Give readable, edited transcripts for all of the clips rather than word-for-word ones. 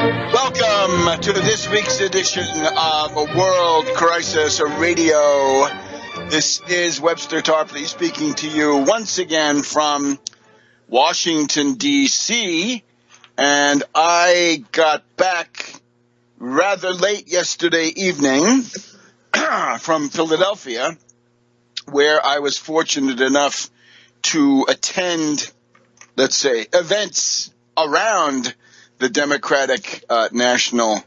Welcome to this week's edition of World Crisis Radio. This is Webster Tarpley speaking to you once again from Washington, D.C., and I got back rather late yesterday evening from Philadelphia, where I was fortunate enough to attend, let's say, events around the Democratic National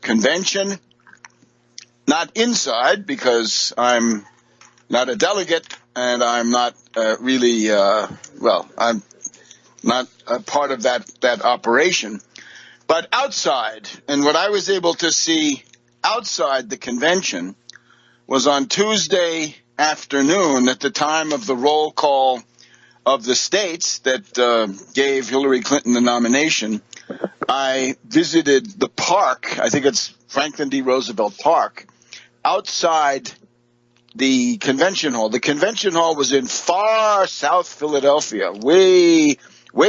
Convention. Not inside, because I'm not a delegate, and I'm not I'm not a part of that operation. But outside, and what I was able to see outside the convention was on Tuesday afternoon at the time of the roll call of the states that gave Hillary Clinton the nomination. I visited the park, I think it's Franklin D. Roosevelt Park, outside the convention hall. The convention hall was in far South Philadelphia, way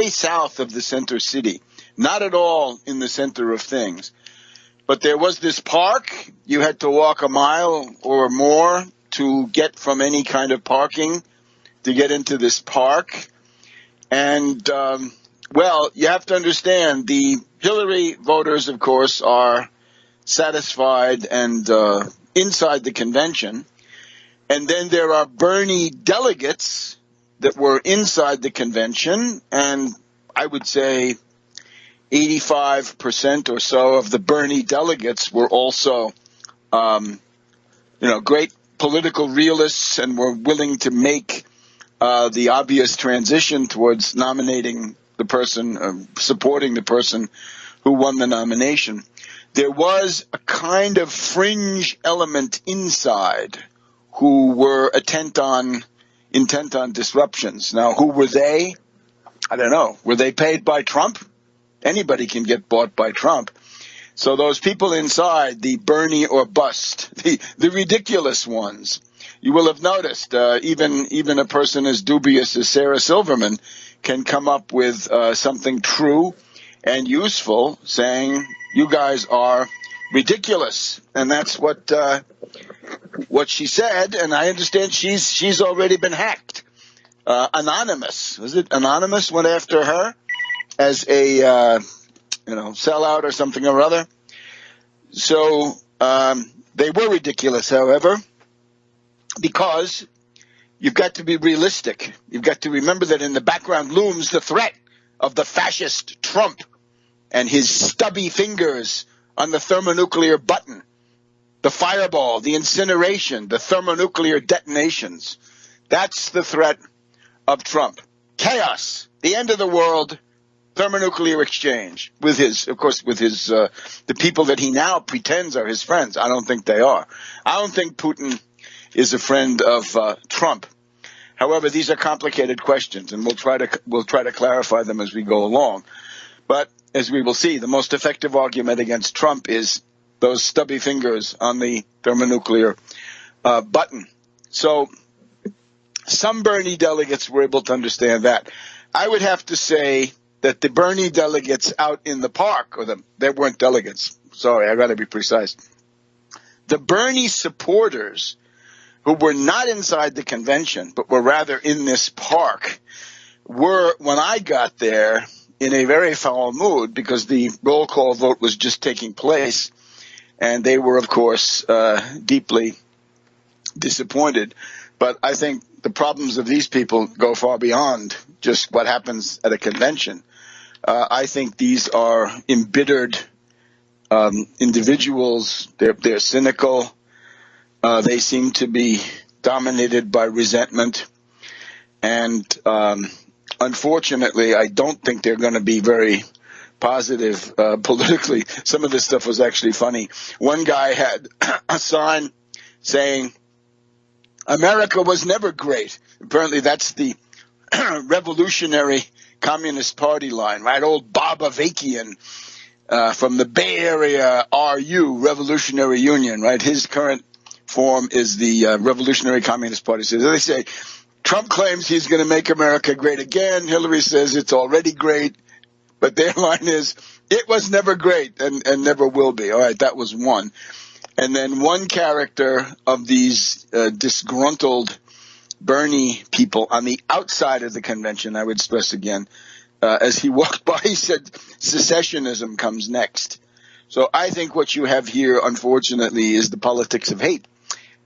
south of the center city, not at all in the center of things. But there was this park. You had to walk a mile or more to get from any kind of parking to get into this park. And, you have to understand, the Hillary voters, of course, are satisfied and inside the convention. And then there are Bernie delegates that were inside the convention, and I would say 85% or so of the Bernie delegates were also, great political realists and were willing to make the obvious transition towards nominating the person, supporting the person who won the nomination. There was a kind of fringe element inside who were intent on disruptions. Now, who were they? I don't know. Were they paid by Trump? Anybody can get bought by Trump. So those people inside, the Bernie or bust, the ridiculous ones, you will have noticed, even a person as dubious as Sarah Silverman can come up with something true and useful, saying you guys are ridiculous, and that's what she said. And I understand she's already been hacked. Anonymous, was it Anonymous went after her as a sellout or something or other. So they were ridiculous, however, because you've got to be realistic. You've got to remember that in the background looms the threat of the fascist Trump and his stubby fingers on the thermonuclear button, the fireball, the incineration, the thermonuclear detonations. That's the threat of Trump. Chaos, the end of the world, thermonuclear exchange with the people that he now pretends are his friends. I don't think they are. I don't think Putin is a friend of Trump. However, these are complicated questions, and we'll try to clarify them as we go along. But as we will see, the most effective argument against Trump is those stubby fingers on the thermonuclear button. So some Bernie delegates were able to understand that. I would have to say that the Bernie delegates out in the park, they weren't delegates. Sorry, I got to be precise. The Bernie supporters who were not inside the convention, but were rather in this park, were, when I got there, in a very foul mood because the roll call vote was just taking place, and they were, of course, deeply disappointed. But I think the problems of these people go far beyond just what happens at a convention. I think these are embittered individuals. They're cynical. They seem to be dominated by resentment. And unfortunately, I don't think they're going to be very positive politically. Some of this stuff was actually funny. One guy had a sign saying, "America was never great." Apparently that's the revolutionary Communist Party line, right? Old Bob Avakian from the Bay Area RU, Revolutionary Union, right? His current form is the Revolutionary Communist Party. So they say, Trump claims he's going to make America great again. Hillary says it's already great. But their line is, It was never great and never will be. All right, that was one. And then one character of these disgruntled Bernie people on the outside of the convention, I would stress again, as he walked by, he said, secessionism comes next. So I think what you have here, unfortunately, is the politics of hate.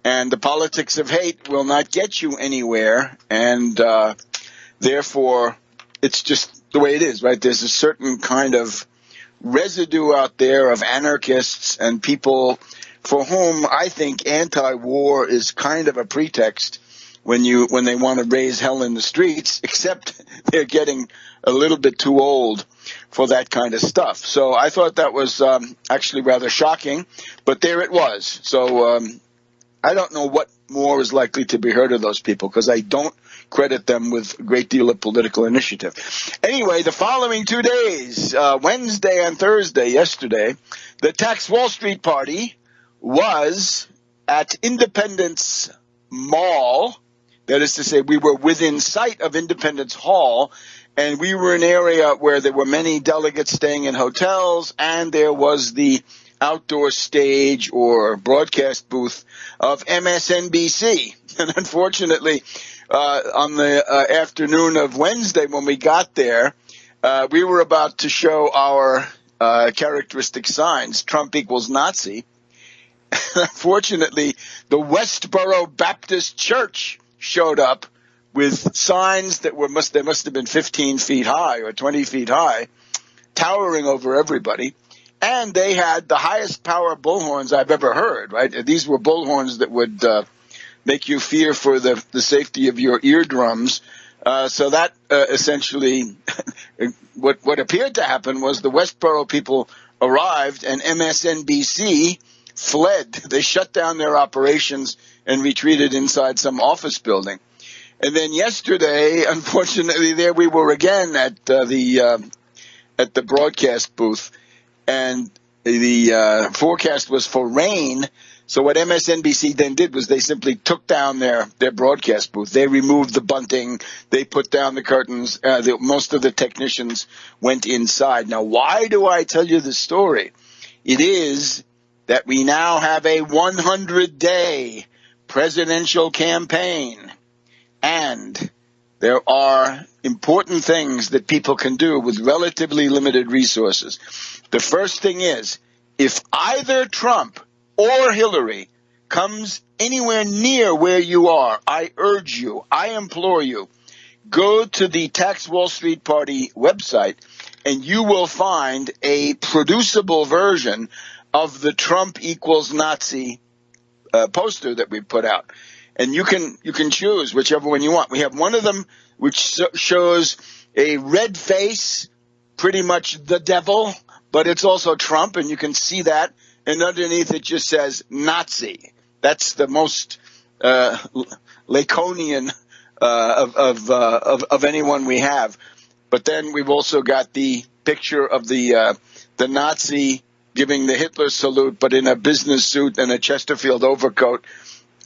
And the politics of hate will not get you anywhere, and therefore it's just the way it is, right? There's a certain kind of residue out there of anarchists and people for whom I think anti-war is kind of a pretext when they want to raise hell in the streets, except they're getting a little bit too old for that kind of stuff. So I thought that was actually rather shocking, but there it was. So I don't know what more is likely to be heard of those people because I don't credit them with a great deal of political initiative. Anyway, the following 2 days, Wednesday and Thursday, yesterday, the Tax Wall Street Party was at Independence Mall. That is to say, we were within sight of Independence Hall, and we were in an area where there were many delegates staying in hotels, and there was the outdoor stage or broadcast booth of MSNBC. And unfortunately, on the afternoon of Wednesday when we got there, we were about to show our characteristic signs, Trump equals Nazi. Unfortunately, the Westboro Baptist Church showed up with signs that they must have been 15 feet high or 20 feet high, towering over everybody. And they had the highest power bullhorns I've ever heard, right? These were bullhorns that would make you fear for the safety of your eardrums. So that essentially what appeared to happen was the Westboro people arrived and MSNBC fled. They shut down their operations and retreated inside some office building. And then yesterday, unfortunately, there we were again at the broadcast booth, and the forecast was for rain. So what MSNBC then did was they simply took down their broadcast booth. They removed the bunting. They put down the curtains. Most of the technicians went inside. Now, why do I tell you this story? It is that we now have a 100-day presidential campaign, and there are important things that people can do with relatively limited resources. The first thing is, if either Trump or Hillary comes anywhere near where you are, I urge you, I implore you, go to the Tax Wall Street Party website, and you will find a producible version of the Trump equals Nazi poster that we put out. And you can choose whichever one you want. We have one of them which shows a red face, pretty much the devil, but it's also Trump, and you can see that. And underneath it just says Nazi. That's the most Laconian of anyone we have. But then we've also got the picture of the Nazi giving the Hitler salute, but in a business suit and a Chesterfield overcoat,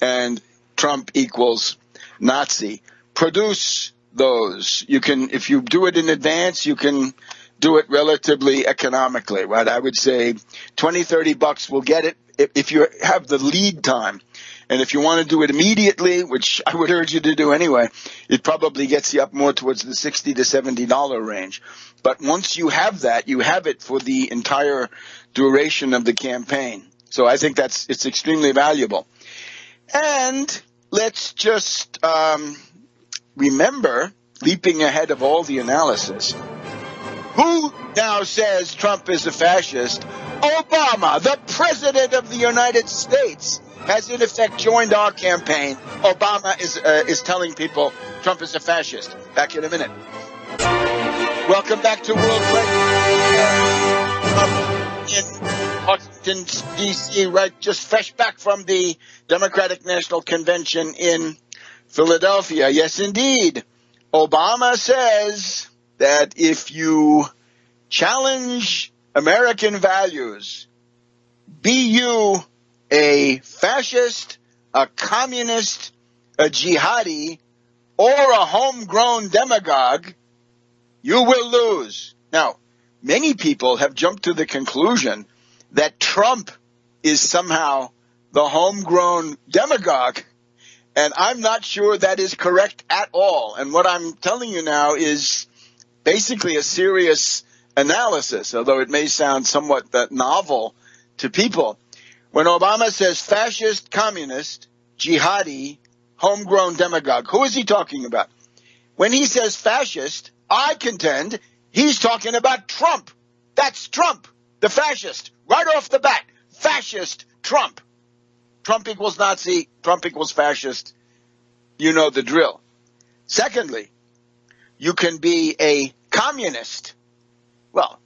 and Trump equals Nazi. Produce those. You can, if you do it in advance, you can do it relatively economically, right? I would say $20-$30 will get it if you have the lead time. And if you want to do it immediately, which I would urge you to do anyway, it probably gets you up more towards the $60 to $70 range. But once you have that, you have it for the entire duration of the campaign. So I think it's extremely valuable. And let's just remember, leaping ahead of all the analysis, who now says Trump is a fascist? Obama, the president of the United States, has in effect joined our campaign. Obama is telling people Trump is a fascist. Back in a minute. Welcome back to World in Washington, D.C., right? Just fresh back from the Democratic National Convention in Philadelphia. Yes, indeed. Obama says that if you challenge American values, be you a fascist, a communist, a jihadi, or a homegrown demagogue, you will lose. Now, many people have jumped to the conclusion that Trump is somehow the homegrown demagogue. And I'm not sure that is correct at all. And what I'm telling you now is basically a serious analysis, although it may sound somewhat novel to people. When Obama says fascist, communist, jihadi, homegrown demagogue, who is he talking about? When he says fascist, I contend he's talking about Trump. That's Trump, the fascist, right off the bat. Fascist Trump. Trump equals Nazi, Trump equals fascist. You know the drill. Secondly, you can be a communist. Well,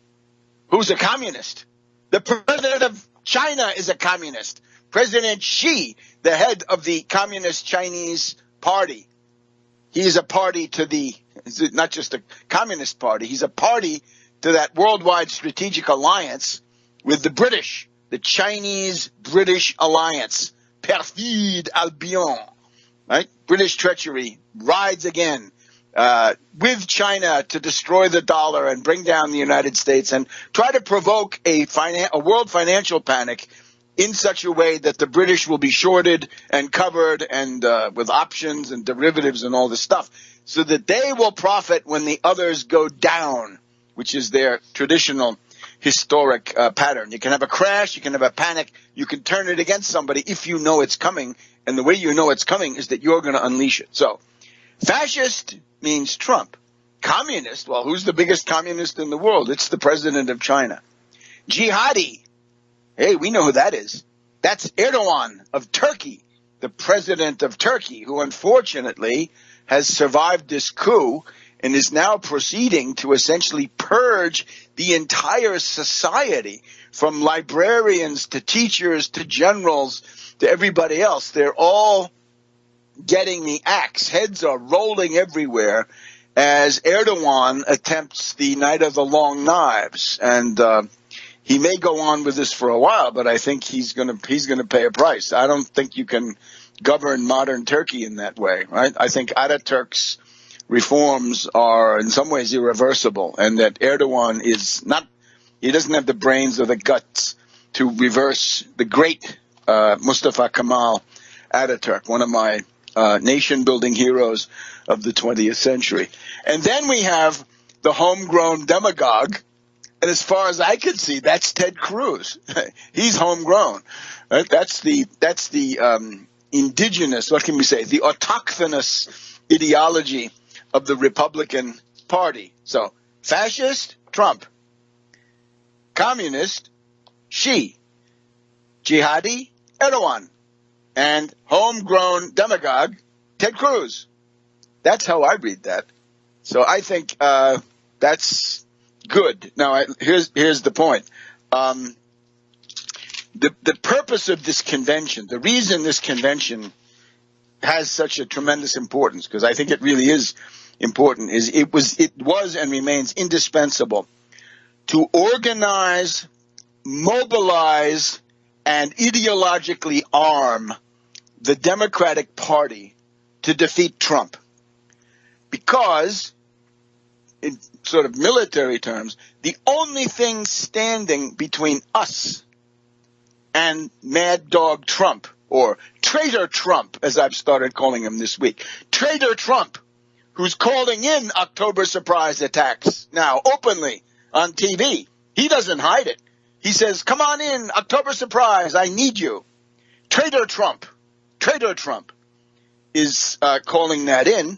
who's a communist? The president of China is a communist. President Xi, the head of the Communist Chinese Party. He is a party to not just a communist party, he's a party to that worldwide strategic alliance with the British, the Chinese-British alliance. Perfide Albion, right? British treachery rides again with China to destroy the dollar and bring down the United States and try to provoke a world financial panic in such a way that the British will be shorted and covered and with options and derivatives and all this stuff so that they will profit when the others go down, which is their traditional historic pattern. You can have a crash, you can have a panic, you can turn it against somebody if you know it's coming, and the way you know it's coming is that you're going to unleash it. So, fascist means Trump. Communist, well, who's the biggest communist in the world? It's the president of China. Jihadi, hey, we know who that is. That's Erdogan of Turkey, the president of Turkey, who unfortunately has survived this coup and is now proceeding to essentially purge the entire society, from librarians to teachers to generals to everybody else. They're all getting the axe. Heads are rolling everywhere as Erdogan attempts the night of the long knives. And he may go on with this for a while, but I think he's going to pay a price. I don't think you can govern modern Turkey in that way, right? I think Ataturk's reforms are in some ways irreversible, and that Erdogan he doesn't have the brains or the guts to reverse the great Mustafa Kemal Ataturk, one of my nation-building heroes of the 20th century. And then we have the homegrown demagogue, and as far as I can see, that's Ted Cruz. He's homegrown. Right? That's the indigenous, what can we say, the autochthonous ideology of the Republican Party. So, fascist, Trump. Communist, Xi. Jihadi, Erdogan. And homegrown demagogue, Ted Cruz. That's how I read that. So I think that's good. Now, here's the point. The purpose of this convention, the reason this convention has such a tremendous importance, because I think it really is important, is it was and remains indispensable to organize, mobilize, and ideologically arm the Democratic Party to defeat Trump. Because, in sort of military terms, the only thing standing between us and Mad Dog Trump, or Traitor Trump, as I've started calling him this week, Traitor Trump, who's calling in October surprise attacks now openly on TV. He doesn't hide it. He says, come on in, October surprise, I need you. Traitor Trump is calling that in.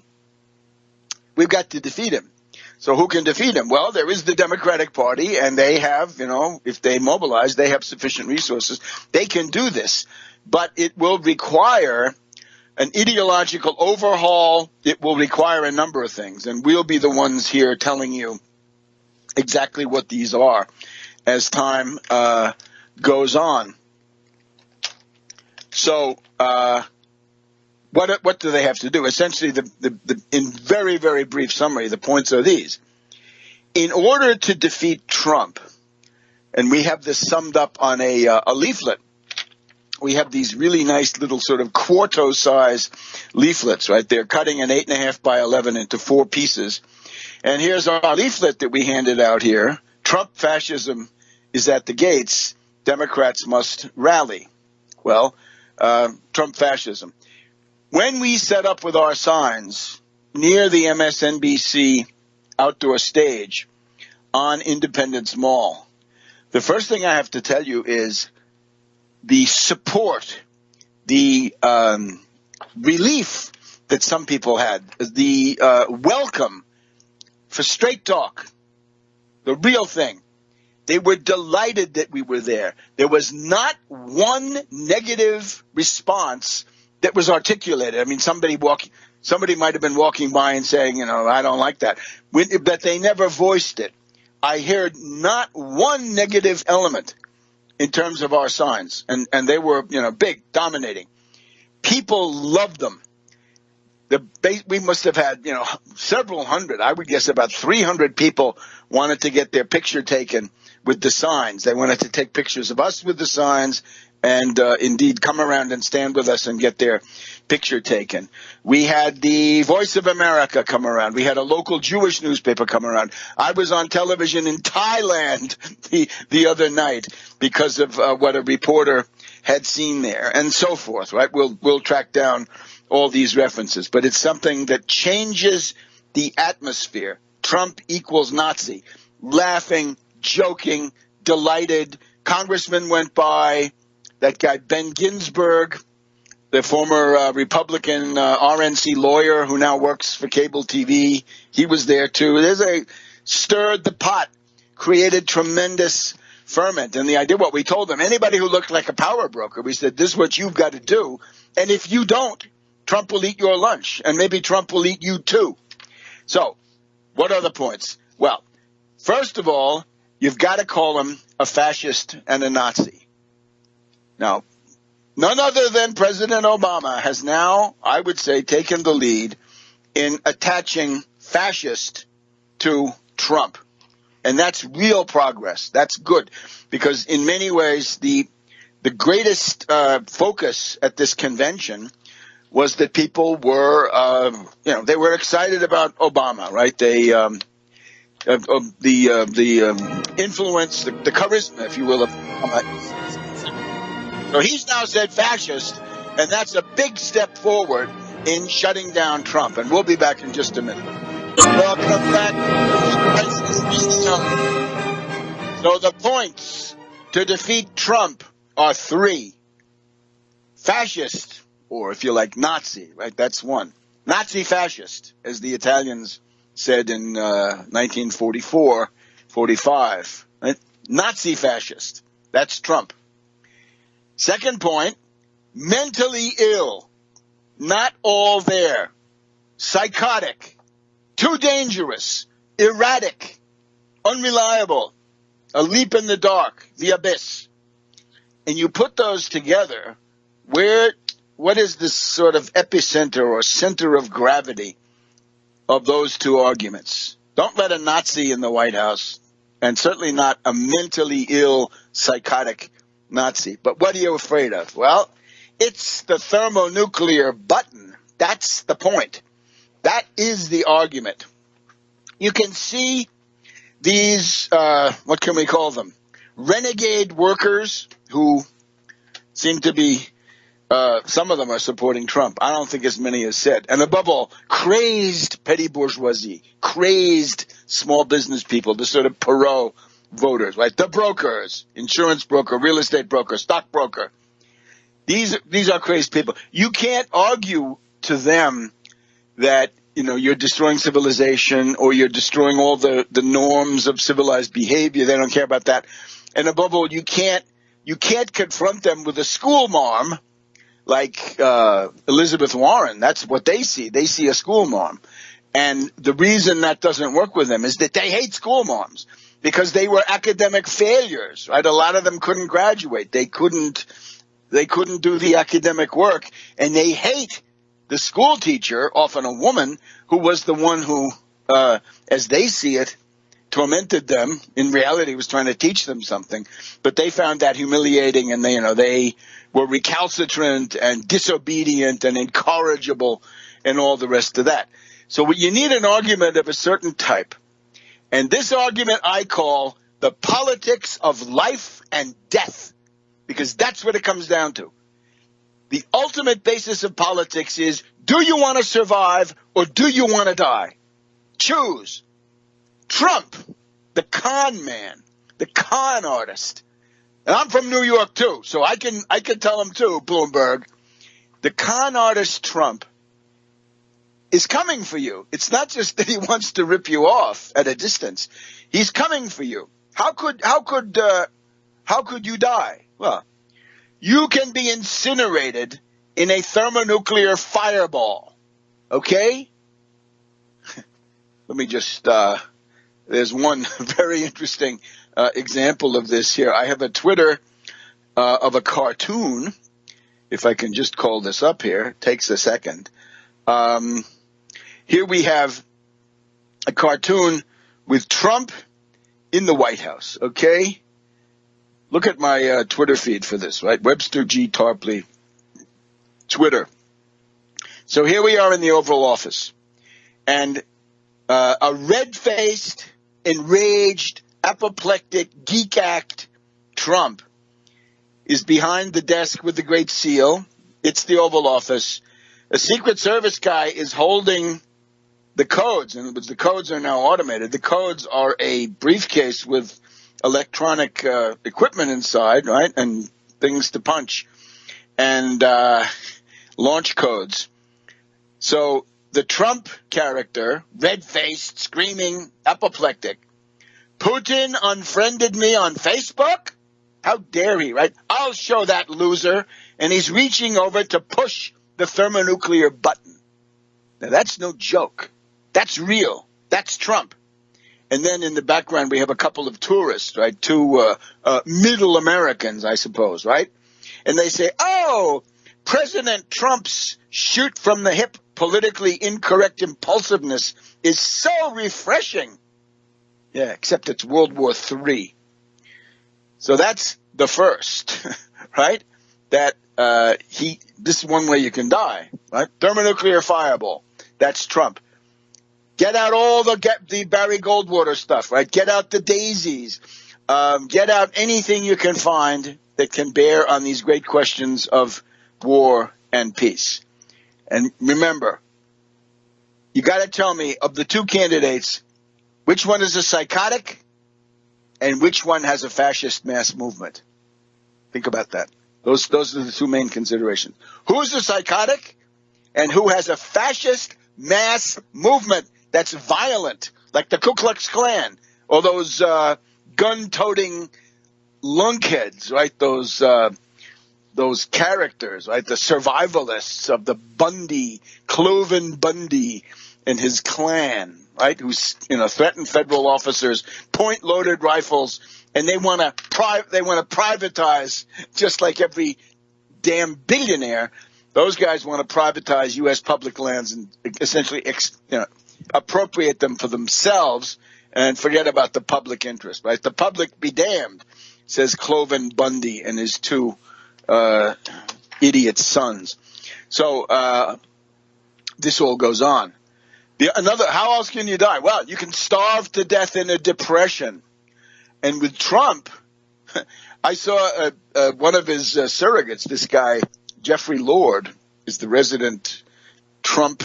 We've got to defeat him. So who can defeat him? Well, there is the Democratic Party, and they have, if they mobilize, they have sufficient resources. They can do this. But it will require an ideological overhaul. It will require a number of things. And we'll be the ones here telling you exactly what these are as time goes on. So what do they have to do? Essentially, in very, very brief summary, the points are these. In order to defeat Trump, and we have this summed up on a leaflet, we have these really nice little sort of quarto-size leaflets, right? They're cutting an 8.5 by 11 into 4 pieces. And here's our leaflet that we handed out here, Trump fascism is at the gates. Democrats must rally. Well, Trump fascism. When we set up with our signs near the MSNBC outdoor stage on Independence Mall, the first thing I have to tell you is the support, the relief that some people had, the welcome for straight talk, the real thing. They were delighted that we were there. There was not one negative response that was articulated. I mean, somebody might have been walking by and saying, I don't like that, but they never voiced it. I heard not one negative element in terms of our signs, and they were, big, dominating. People loved them. We must have had, several hundred. I would guess about 300 people wanted to get their picture taken with the signs. They wanted to take pictures of us with the signs and indeed come around and stand with us and get their picture taken. We had the Voice of America come around. We had a local Jewish newspaper come around. I was on television in Thailand the other night because of what a reporter had seen there, and so forth, right? We'll track down all these references, but it's something that changes the atmosphere. Trump equals Nazi. Laughing, joking, delighted. Congressman went by. That guy Ben Ginsberg, the former Republican RNC lawyer who now works for cable TV, he was there too. Stirred the pot, created tremendous ferment. And the idea, what we told them, anybody who looked like a power broker, we said, this is what you've got to do. And if you don't, Trump will eat your lunch, and maybe Trump will eat you too. So, what are the points? Well, first of all, you've got to call him a fascist and a Nazi. Now, none other than President Obama has now, I would say, taken the lead in attaching fascist to Trump. And that's real progress. That's good, because in many ways, the greatest focus at this convention was that people were, they were excited about Obama, right? They, the influence, the charisma, if you will, of Obama. So he's now said fascist, and that's a big step forward in shutting down Trump. And we'll be back in just a minute. Welcome back. So the points to defeat Trump are 3. Fascist, or if you like, Nazi, right? That's 1. Nazi fascist, as the Italians said in 1944, 45. Right? Nazi fascist. That's Trump. Second point, mentally ill. Not all there. Psychotic. Too dangerous. Erratic. Unreliable. A leap in the dark. The abyss. And you put those together, what is this sort of epicenter or center of gravity of those two arguments? Don't let a Nazi in the White House, and certainly not a mentally ill, psychotic Nazi. But what are you afraid of? Well, it's the thermonuclear button. That's the point. That is the argument. You can see these, what can we call them? Renegade workers who seem to be, some of them are supporting Trump. I don't think as many as said. And above all, crazed petty bourgeoisie, crazed small business people, the sort of Perot voters, right? The brokers, insurance broker, real estate broker, stock broker. These are crazed people. You can't argue to them that, you're destroying civilization or you're destroying all the norms of civilized behavior. They don't care about that. And above all, you can't confront them with a school marm like Elizabeth Warren. That's what they see. They see a school marm. And the reason that doesn't work with them is that they hate school marms. Because they were academic failures, right? A lot of them couldn't graduate. They couldn't do the academic work. And they hate the school teacher, often a woman, who was the one who, as they see it, tormented them. In reality, was trying to teach them something. But they found that humiliating, and they were recalcitrant and disobedient and incorrigible and all the rest of that. So you need an argument of a certain type. And this argument I call the politics of life and death, because that's what it comes down to. The ultimate basis of politics is, do you want to survive or do you want to die? Choose. Trump, the con man, the con artist. And I'm from New York too, so I can tell him too, Bloomberg. The con artist Trump is coming for you. It's not just that he wants to rip you off at a distance. He's coming for you. How could you die? Well, you can be incinerated in a thermonuclear fireball. Okay? Let me just, there's one very interesting example of this here. I have a Twitter of a cartoon. If I can just call this up here. It takes a second. Here we have a cartoon with Trump in the White House, okay? Look at my Twitter feed for this, right? Webster G. Tarpley, Twitter. So here we are in the Oval Office. And a red-faced, enraged, apoplectic, geek-act Trump is behind the desk with the Great Seal. It's the Oval Office. A Secret Service guy is holding the codes, and the codes are now automated. The codes are a briefcase with electronic equipment inside, right, and things to punch, and launch codes. So the Trump character, red-faced, screaming, apoplectic, Putin unfriended me on Facebook? How dare he, right? I'll show that loser. And he's reaching over to push the thermonuclear button. Now, that's no joke. That's real. That's Trump. And then in the background, we have a couple of tourists, right? Two middle Americans, I suppose, right? And they say, oh, President Trump's shoot from the hip, politically incorrect impulsiveness is so refreshing. Yeah, except it's World War III. So that's the first, right? That this is one way you can die, right? Thermonuclear fireball. That's Trump. Get out all the Barry Goldwater stuff, right? Get out the daisies. Get out anything you can find that can bear on these great questions of war and peace. And remember, you got to tell me, of the two candidates, which one is a psychotic and which one has a fascist mass movement? Think about that. Those are the two main considerations. Who's a psychotic and who has a fascist mass movement that's violent, like the Ku Klux Klan or those gun-toting lunkheads, right? Those characters, right? The survivalists of the Cloven Bundy and his clan, right? Who's, threaten federal officers, point-loaded rifles, and they want to privatize, just like every damn billionaire. Those guys want to privatize U.S. public lands and essentially, appropriate them for themselves and forget about the public interest, right? The public be damned, says Cloven Bundy and his two idiot sons. So this all goes on. How else can you die? Well, you can starve to death in a depression. And with Trump, I saw one of his surrogates, this guy, Jeffrey Lord, is the resident Trump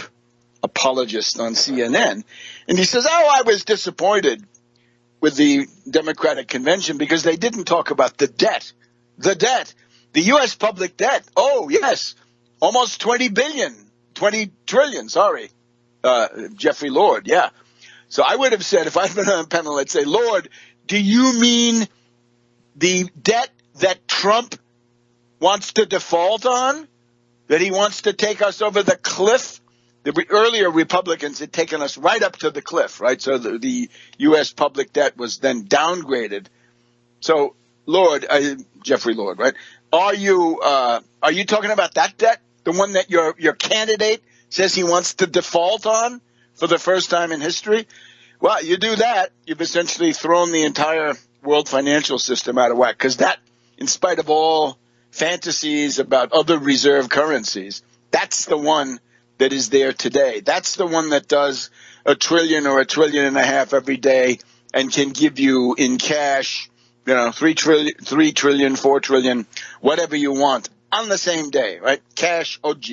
apologist on CNN. And he says, I was disappointed with the Democratic convention because they didn't talk about the debt. The debt. The U.S. public debt. Oh, yes. Almost 20 trillion, sorry. Jeffrey Lord, yeah. So I would have said, if I'd been on a panel, I'd say, Lord, do you mean the debt that Trump wants to default on? That he wants to take us over the cliff? The earlier Republicans had taken us right up to the cliff, right? So the U.S. public debt was then downgraded. So, Lord, Jeffrey Lord, right? Are you talking about that debt? The one that your candidate says he wants to default on for the first time in history? Well, you do that, you've essentially thrown the entire world financial system out of whack, because that, in spite of all fantasies about other reserve currencies, that's the one that is there today. That's the one that does $1 trillion or $1.5 trillion every day and can give you in cash, 3 trillion, 4 trillion, whatever you want on the same day, right? Cash, OG,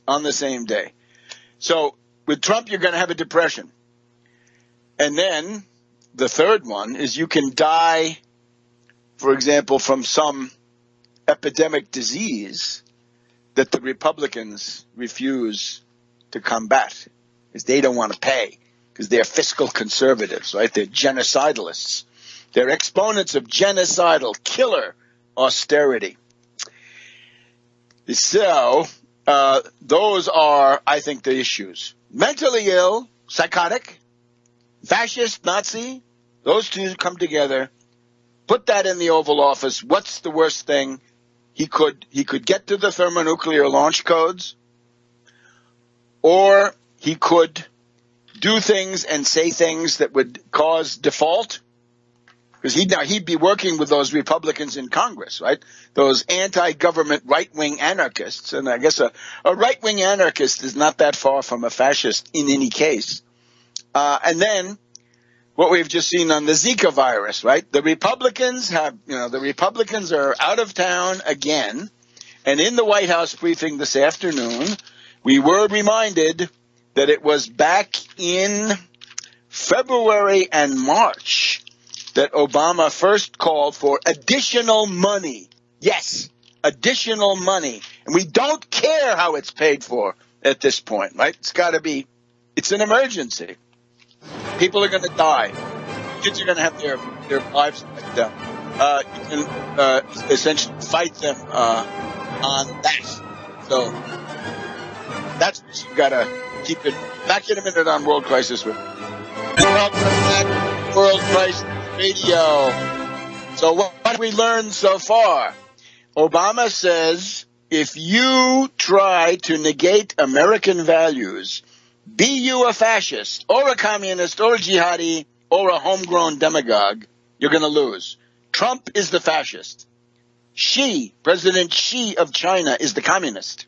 on the same day. So with Trump, you're going to have a depression. And then the third one is you can die, for example, from some epidemic disease that the Republicans refuse to combat because they don't want to pay, because they're fiscal conservatives, right? They're genocidalists. They're exponents of genocidal, killer austerity. So those are, I think, the issues. Mentally ill, psychotic, fascist, Nazi, those two come together. Put that in the Oval Office. What's the worst thing? He could get to the thermonuclear launch codes, or he could do things and say things that would cause default, because he'd be working with those Republicans in Congress, right? Those anti-government right-wing anarchists. And I guess a right-wing anarchist is not that far from a fascist in any case. And then what we've just seen on the Zika virus, right? The Republicans are out of town again. And in the White House briefing this afternoon, we were reminded that it was back in February and March that Obama first called for additional money. Yes, additional money. And we don't care how it's paid for at this point, right? It's an emergency. People are going to die. Kids are going to have their lives wiped down. You can essentially fight them on that. So that's what you got to keep it. Back in a minute on World Crisis. Welcome back to World Crisis Radio. So what have we learned so far? Obama says if you try to negate American values, be you a fascist or a communist or a jihadi or a homegrown demagogue, you're going to lose. Trump is the fascist. President Xi of China is the communist.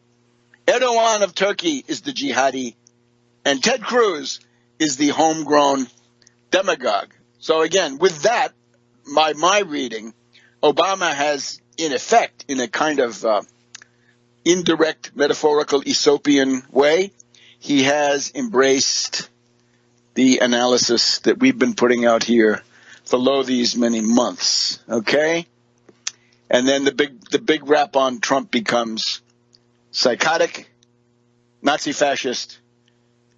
Erdogan of Turkey is the jihadi. And Ted Cruz is the homegrown demagogue. So again, with that, my reading, Obama has, in effect, in a kind of indirect, metaphorical, Aesopian way, he has embraced the analysis that we've been putting out here for these many months. Okay? And then the big rap on Trump becomes psychotic, Nazi fascist,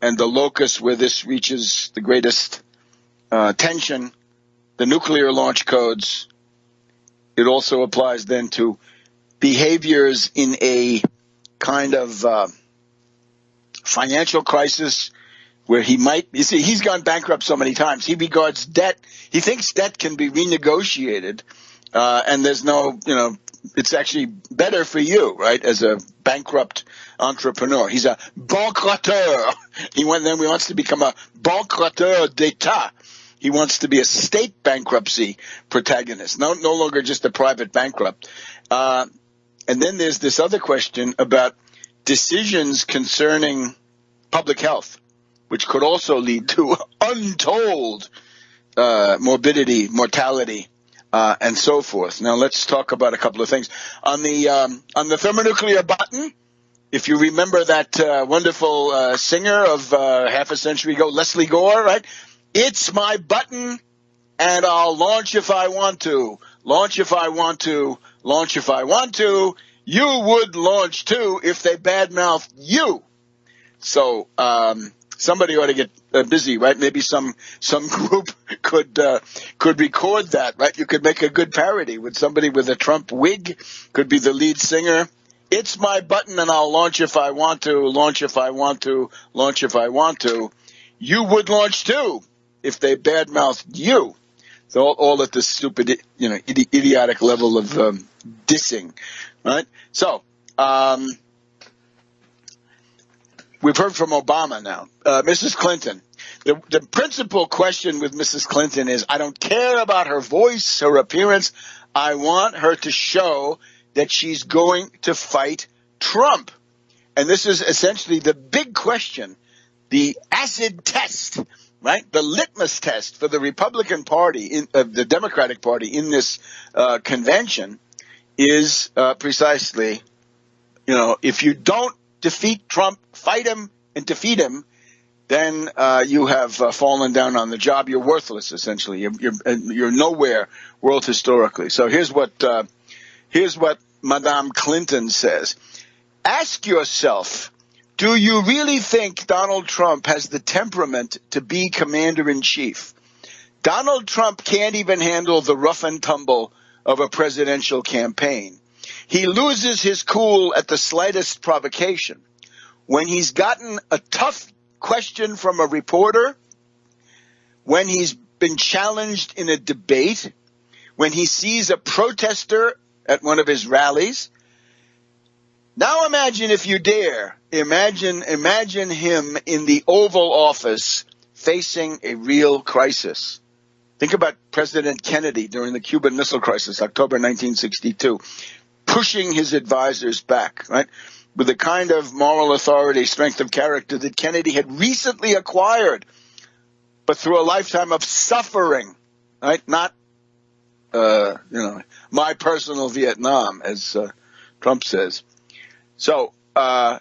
and the locus where this reaches the greatest tension, the nuclear launch codes. It also applies then to behaviors in a kind of financial crisis where he's gone bankrupt so many times. He regards debt. He thinks debt can be renegotiated, and there's no, it's actually better for you, right, as a bankrupt entrepreneur. He's a banqueroteur. He wants to become a banqueroteur d'État. He wants to be a state bankruptcy protagonist, no longer just a private bankrupt. And then there's this other question about decisions concerning public health, which could also lead to untold morbidity, mortality, and so forth. Now let's talk about a couple of things. On the thermonuclear button, if you remember that wonderful singer of half a century ago, Leslie Gore, right? It's my button, and I'll launch if I want to. Launch if I want to. Launch if I want to. You would launch too if they badmouth you. So somebody ought to get busy, right? Maybe some group could record that, right? You could make a good parody with somebody with a Trump wig, could be the lead singer. It's my button, and I'll launch if I want to. Launch if I want to. Launch if I want to. You would launch too if they badmouthed you. So all at this stupid, idiotic level of dissing, right? So we've heard from Obama now. Mrs. Clinton. The principal question with Mrs. Clinton is, I don't care about her voice, her appearance. I want her to show that she's going to fight Trump. And this is essentially the big question, the acid test right? The litmus test for the Republican Party, the Democratic Party in this convention is precisely, if you don't defeat Trump, fight him and defeat him, then you have fallen down on the job. You're worthless, essentially. You're nowhere world historically. So here's what Madame Clinton says. Ask yourself, do you really think Donald Trump has the temperament to be commander-in-chief? Donald Trump can't even handle the rough and tumble of a presidential campaign. He loses his cool at the slightest provocation. When he's gotten a tough question from a reporter, when he's been challenged in a debate, when he sees a protester at one of his rallies. Now imagine, if you dare, imagine him in the Oval Office facing a real crisis. Think about President Kennedy during the Cuban Missile Crisis, October 1962, pushing his advisors back, right? With the kind of moral authority, strength of character that Kennedy had recently acquired, but through a lifetime of suffering, right? Not, my personal Vietnam, as Trump says. So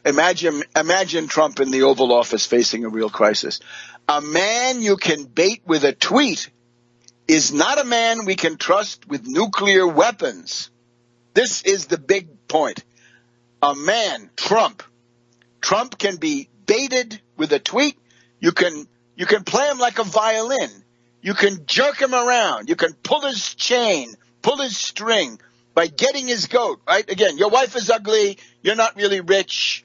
imagine Trump in the Oval Office facing a real crisis. A man you can bait with a tweet is not a man we can trust with nuclear weapons. This is the big point. A man, Trump can be baited with a tweet. You can play him like a violin. You can jerk him around. You can pull his chain, pull his string by getting his goat, right? Again, your wife is ugly. You're not really rich,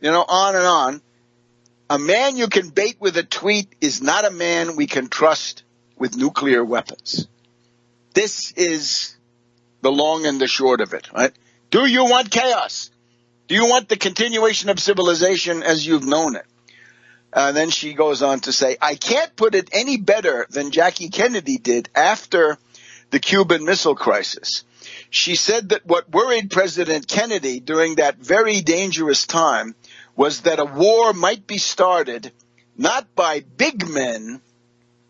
on and on. A man you can bait with a tweet is not a man we can trust with nuclear weapons. This is the long and the short of it, right? Do you want chaos? Do you want the continuation of civilization as you've known it? Then she goes on to say, I can't put it any better than Jackie Kennedy did after the Cuban Missile Crisis. She said that what worried President Kennedy during that very dangerous time was that a war might be started not by big men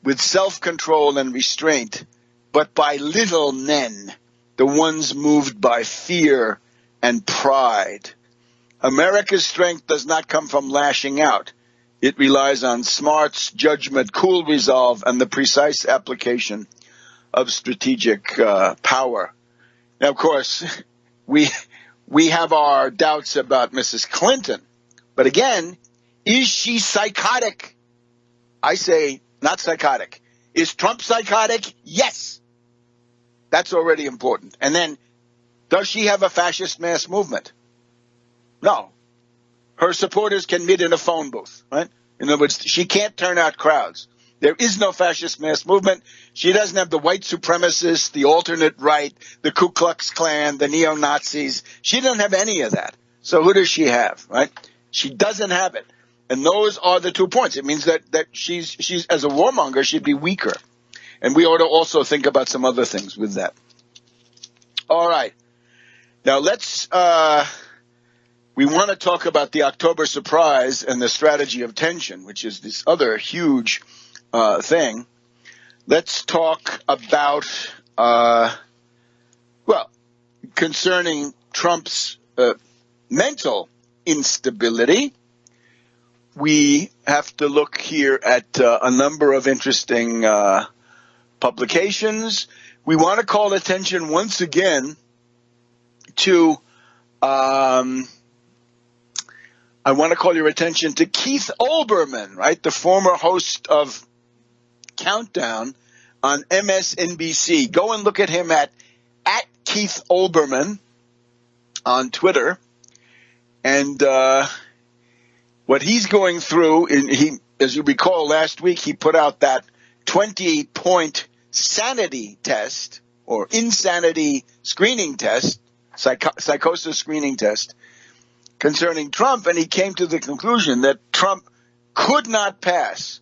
with self-control and restraint, but by little men, the ones moved by fear and pride. America's strength does not come from lashing out. It relies on smarts, judgment, cool resolve, and the precise application of strategic power. Now, of course, we have our doubts about Mrs. Clinton. But again, is she psychotic? I say not psychotic. Is Trump psychotic? Yes. That's already important. And then, does she have a fascist mass movement? No. Her supporters can meet in a phone booth, right? In other words, she can't turn out crowds. There is no fascist mass movement. She doesn't have the white supremacists, the alternate right, the Ku Klux Klan, the neo-Nazis. She doesn't have any of that. So who does she have, right? She doesn't have it. And those are the 2 points. It means that she's as a warmonger, she'd be weaker. And we ought to also think about some other things with that. All right. Now we want to talk about the October surprise and the strategy of tension, which is this other huge thing. Let's talk about, concerning Trump's mental instability. We have to look here at a number of interesting publications. We want to call attention once again to I want to call your attention to Keith Olbermann, right? The former host of Countdown on MSNBC. Go and look at him at Keith Olbermann on Twitter. And what he's going through, as you recall, last week he put out that 20-point sanity test or insanity screening test, psychosis screening test, concerning Trump, and he came to the conclusion that Trump could not pass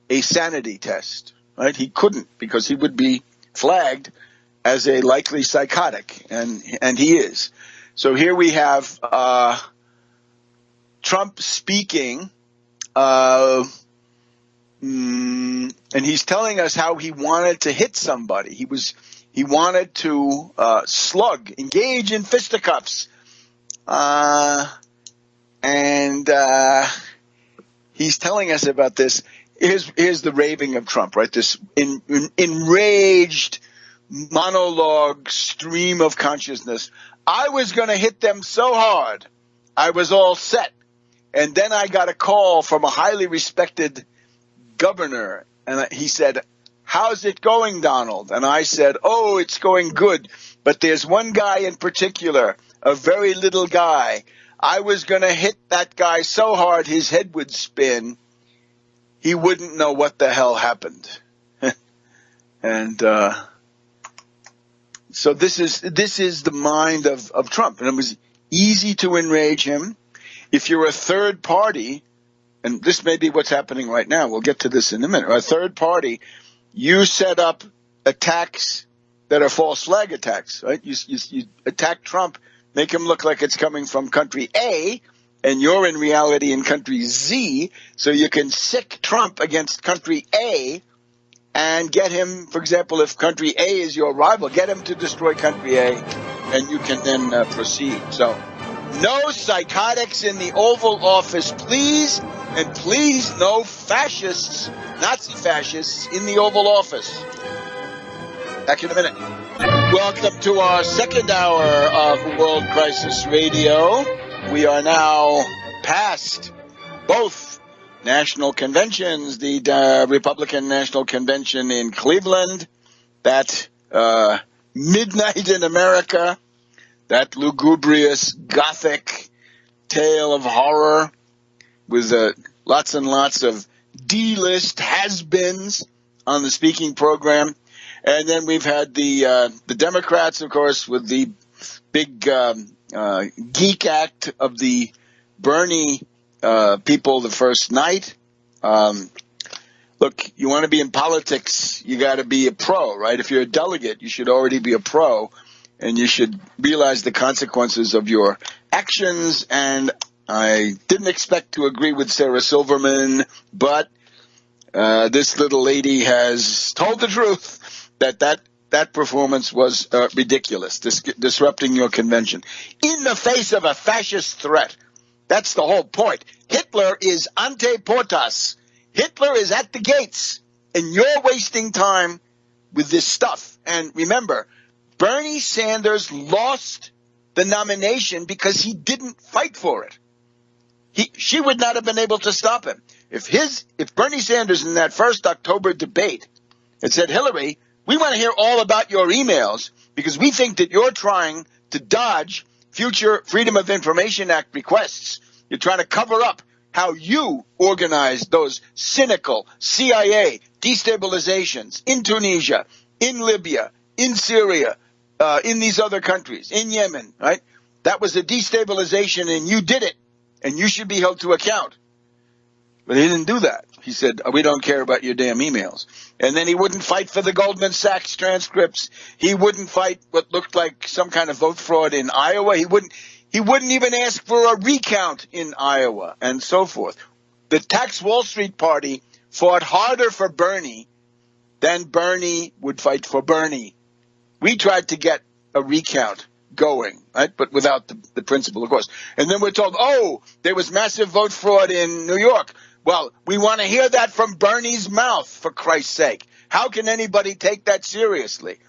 a sanity test, right? He couldn't, because he would be flagged as a likely psychotic, and he is. So here we have Trump speaking, and he's telling us how he wanted to hit somebody. He wanted to engage in fisticuffs, and he's telling us about this. Here's the raving of Trump, right? This enraged monologue stream of consciousness. I was going to hit them so hard, I was all set. And then I got a call from a highly respected governor, and he said, "How's it going, Donald?" And I said, "Oh, it's going good. But there's one guy in particular, a very little guy. I was going to hit that guy so hard his head would spin. He wouldn't know what the hell happened." And so this is the mind of Trump. And it was easy to enrage him. If you're a third party, and this may be what's happening right now, we'll get to this in a minute, a third party, you set up attacks that are false flag attacks, right? You attack Trump, make him look like it's coming from country A, and you're in reality in country Z, so you can sick Trump against country A and get him, for example, if country A is your rival, get him to destroy country A, and you can then proceed. So no psychotics in the Oval Office, please, and please no fascists, Nazi fascists, in the Oval Office. Back in a minute. Welcome to our second hour of World Crisis Radio. We are now past both national conventions, the Republican National Convention in Cleveland, that midnight in America, that lugubrious Gothic tale of horror with lots and lots of D-list has-beens on the speaking program. And then we've had the Democrats, of course, with the big geek act of the Bernie people the first night. Look, you want to be in politics, you got to be a pro, right? If you're a delegate, you should already be a pro, and you should realize the consequences of your actions. And I didn't expect to agree with Sarah Silverman, but this little lady has told the truth that performance was ridiculous, disrupting your convention in the face of a fascist threat. That's the whole point. Hitler is ante portas. Hitler is at the gates, and you're wasting time with this stuff. And remember, Bernie Sanders lost the nomination because he didn't fight for it. She would not have been able to stop him. If Bernie Sanders in that first October debate had said, "Hillary, we want to hear all about your emails because we think that you're trying to dodge future Freedom of Information Act requests. You're trying to cover up how you organized those cynical CIA destabilizations in Tunisia, in Libya, in Syria, in these other countries, in Yemen, right? That was a destabilization and you did it, and you should be held to account." But he didn't do that. He said, "We don't care about your damn emails." And then he wouldn't fight for the Goldman Sachs transcripts. He wouldn't fight what looked like some kind of vote fraud in Iowa. He wouldn't even ask for a recount in Iowa, and so forth. The Tax Wall Street Party fought harder for Bernie than Bernie would fight for Bernie. We tried to get a recount going, right? But without the principle, of course. And then we're told, "Oh, there was massive vote fraud in New York." Well, we want to hear that from Bernie's mouth, for Christ's sake. How can anybody take that seriously?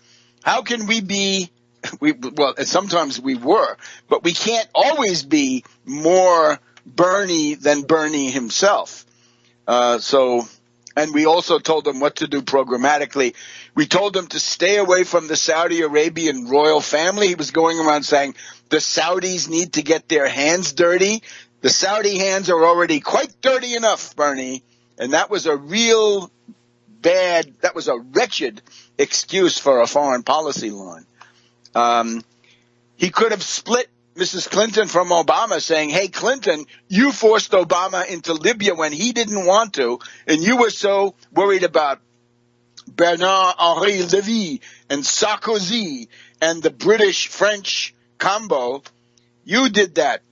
How can we be, well, sometimes we were, but we can't always be more Bernie than Bernie himself. And we also told them what to do programmatically. We told them to stay away from the Saudi Arabian royal family. He was going around saying the Saudis need to get their hands dirty. The Saudi hands are already quite dirty enough, Bernie. And that was a wretched excuse for a foreign policy line. He could have split Mrs. Clinton from Obama, saying, "Hey, Clinton, you forced Obama into Libya when he didn't want to, and you were so worried about Bernard-Henri Lévy and Sarkozy and the British-French combo. You did that,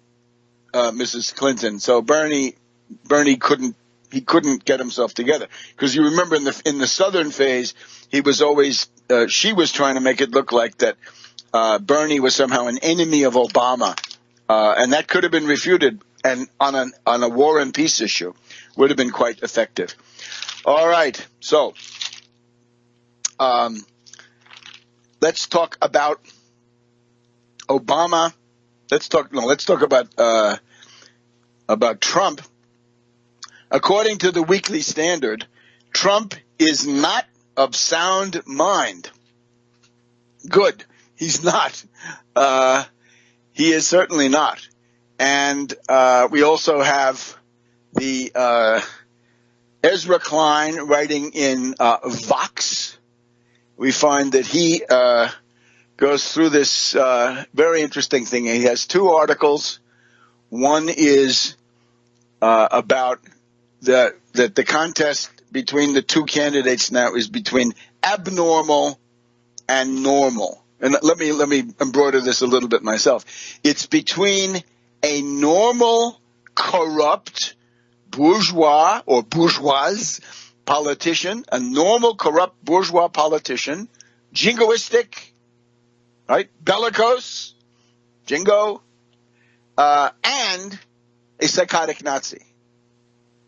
Mrs. Clinton." So Bernie couldn't he couldn't get himself together. Because you remember in the southern phase, he was always she was trying to make it look like that Bernie was somehow an enemy of Obama, and that could have been refuted, and on a war and peace issue would have been quite effective. All right, so let's talk about Obama. Let's talk about Trump. According to the Weekly Standard, Trump is not of sound mind. Good. He's not. He is certainly not. And we also have the Ezra Klein writing in Vox. We find that he goes through this very interesting thing. He has two articles. One is about that the contest between the two candidates now is between abnormal and normal. And let me embroider this a little bit myself. It's between a normal, corrupt bourgeois or bourgeoise politician, a normal, corrupt bourgeois politician, jingoistic, right, bellicose, jingo, and a psychotic Nazi.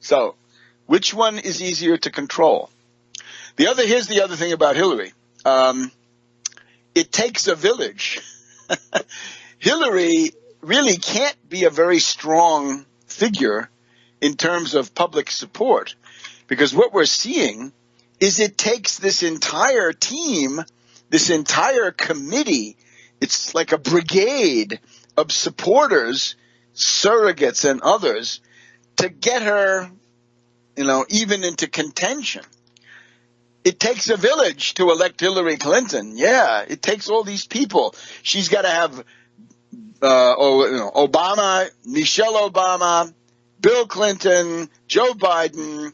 So, which one is easier to control? Here's the other thing about Hillary. It takes a village. Hillary really can't be a very strong figure in terms of public support, because what we're seeing is it takes this entire team, this entire committee, it's like a brigade of supporters, surrogates and others, to get her, even into contention. It takes a village to elect Hillary Clinton. Yeah, it takes all these people. She's got to have Obama, Michelle Obama, Bill Clinton, Joe Biden,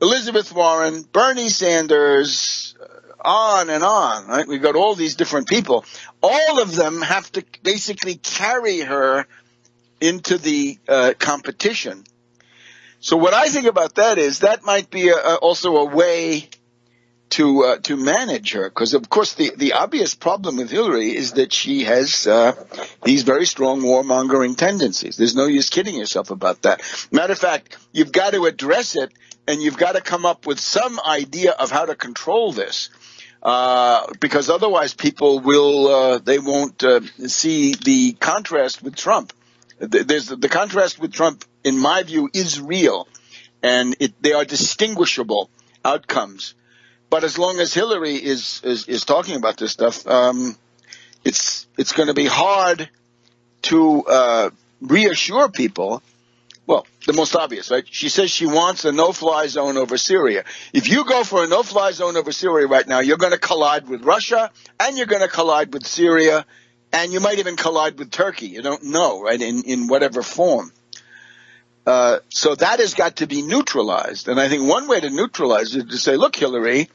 Elizabeth Warren, Bernie Sanders, on and on. Right? We've got all these different people. All of them have to basically carry her into the competition. So what I think about that is that might be also a way to manage her, because of course the obvious problem with Hillary is that she has these very strong warmongering tendencies. There's no use kidding yourself about that. Matter of fact, you've got to address it, and you've got to come up with some idea of how to control this, because otherwise people they won't see the contrast with Trump. The contrast with Trump, in my view, is real, and they are distinguishable outcomes. But as long as Hillary is talking about this stuff, it's going to be hard to reassure people. Well, the most obvious, right? She says she wants a no-fly zone over Syria. If you go for a no-fly zone over Syria right now, you're going to collide with Russia, and you're going to collide with Syria, and you might even collide with Turkey. You don't know, right, in whatever form. So that has got to be neutralized. And I think one way to neutralize it is to say, look, Hillary,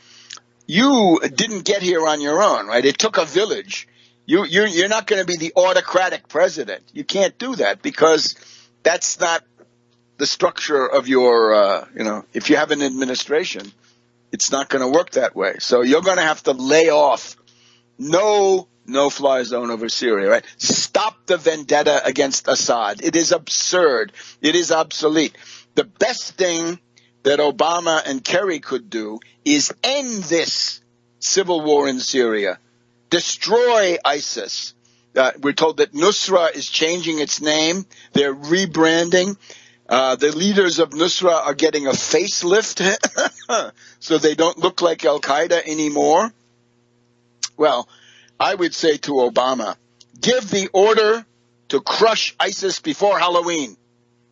you didn't get here on your own, right? It took a village. You're not going to be the autocratic president. You can't do that, because that's not the structure of your, if you have an administration, it's not going to work that way. So you're going to have to lay off no-fly zone over Syria, right? Stop the vendetta against Assad. It is absurd. It is obsolete. The best thing that Obama and Kerry could do is end this civil war in Syria, destroy ISIS. We're told that Nusra is changing its name. They're rebranding. The leaders of Nusra are getting a facelift so they don't look like Al-Qaeda anymore. Well, I would say to Obama, give the order to crush ISIS before Halloween,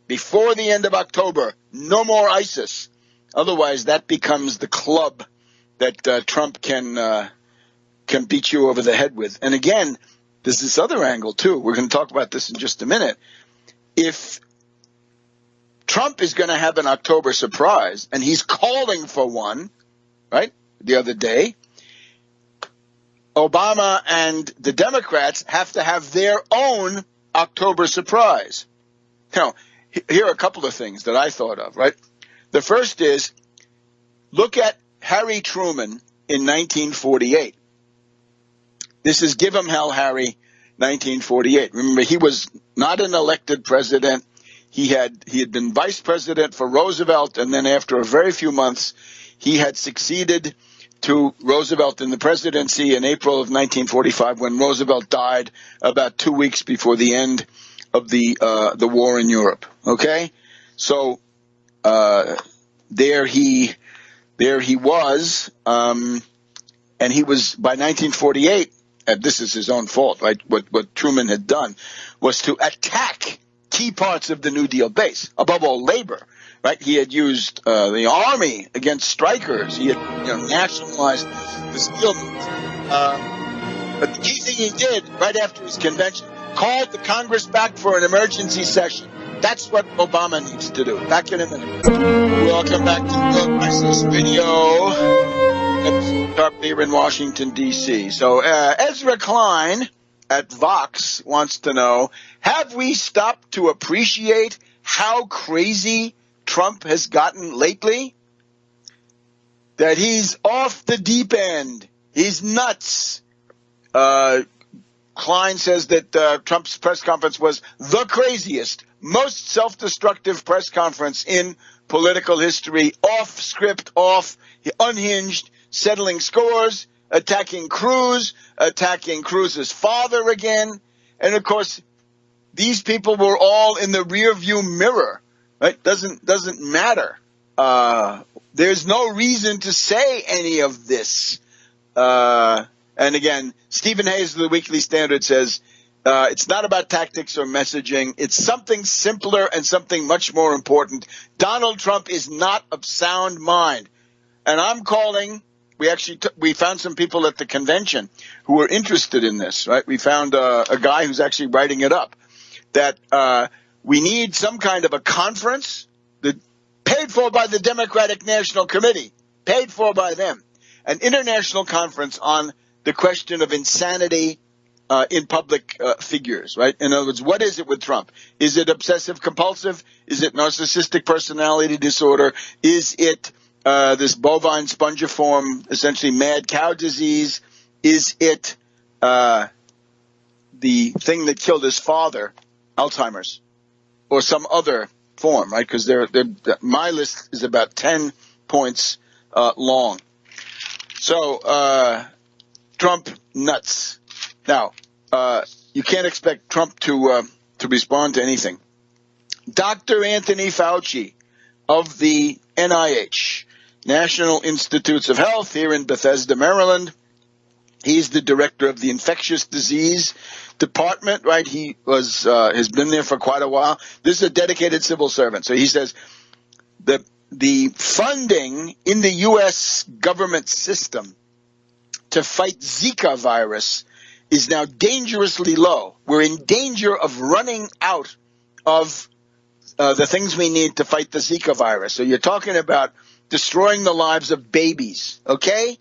before the end of October. No more ISIS. Otherwise, that becomes the club that Trump can beat you over the head with. And again, there's this other angle, too. We're going to talk about this in just a minute. If Trump is going to have an October surprise, and he's calling for one, right, the other day, Obama and the Democrats have to have their own October surprise. Now, here are a couple of things that I thought of, right? The first is, look at Harry Truman in 1948. This is Give 'em Hell Harry, 1948. Remember, he was not an elected president. He had been vice president for Roosevelt, and then after a very few months, he had succeeded to Roosevelt in the presidency in April of 1945, when Roosevelt died about 2 weeks before the end of the war in Europe. Okay, so there he was, and he was by 1948. And this is his own fault, right? What Truman had done was to attack key parts of the New Deal base, above all labor, right? He had used the army against strikers. He had nationalized the steel mills. But the key thing he did right after his convention, called the Congress back for an emergency session. That's what Obama needs to do. Back in a minute. Welcome back to the Fascist video. Up here in Washington, D.C. So Ezra Klein at Vox wants to know, have we stopped to appreciate how crazy Trump has gotten lately? That he's off the deep end. He's nuts. Klein says that Trump's press conference was the craziest, most self-destructive press conference in political history. Off script, off, unhinged, settling scores, attacking Cruz's father again. And of course, these people were all in the rearview mirror, right? Doesn't matter. There's no reason to say any of this. And again, Stephen Hayes of the Weekly Standard says, it's not about tactics or messaging. It's something simpler and something much more important. Donald Trump is not of sound mind. And I'm calling, we found some people at the convention who were interested in this, right? We found a guy who's actually writing it up, that we need some kind of a conference that paid for by the Democratic National Committee, paid for by them, an international conference on the question of insanity in public figures, right? In other words, what is it with Trump? Is it obsessive compulsive? Is it narcissistic personality disorder? Is it this bovine spongiform, essentially mad cow disease? Is it the thing that killed his father, Alzheimer's, or some other form, right? Because my list is about 10 points long. So Trump nuts. Now, you can't expect Trump to respond to anything. Dr. Anthony Fauci of the NIH, National Institutes of Health here in Bethesda, Maryland. He's the director of the infectious disease department, right? He has been there for quite a while. This is a dedicated civil servant. So he says the funding in the U.S. government system to fight Zika virus is now dangerously low. We're in danger of running out of the things we need to fight the Zika virus. So you're talking about destroying the lives of babies, okay?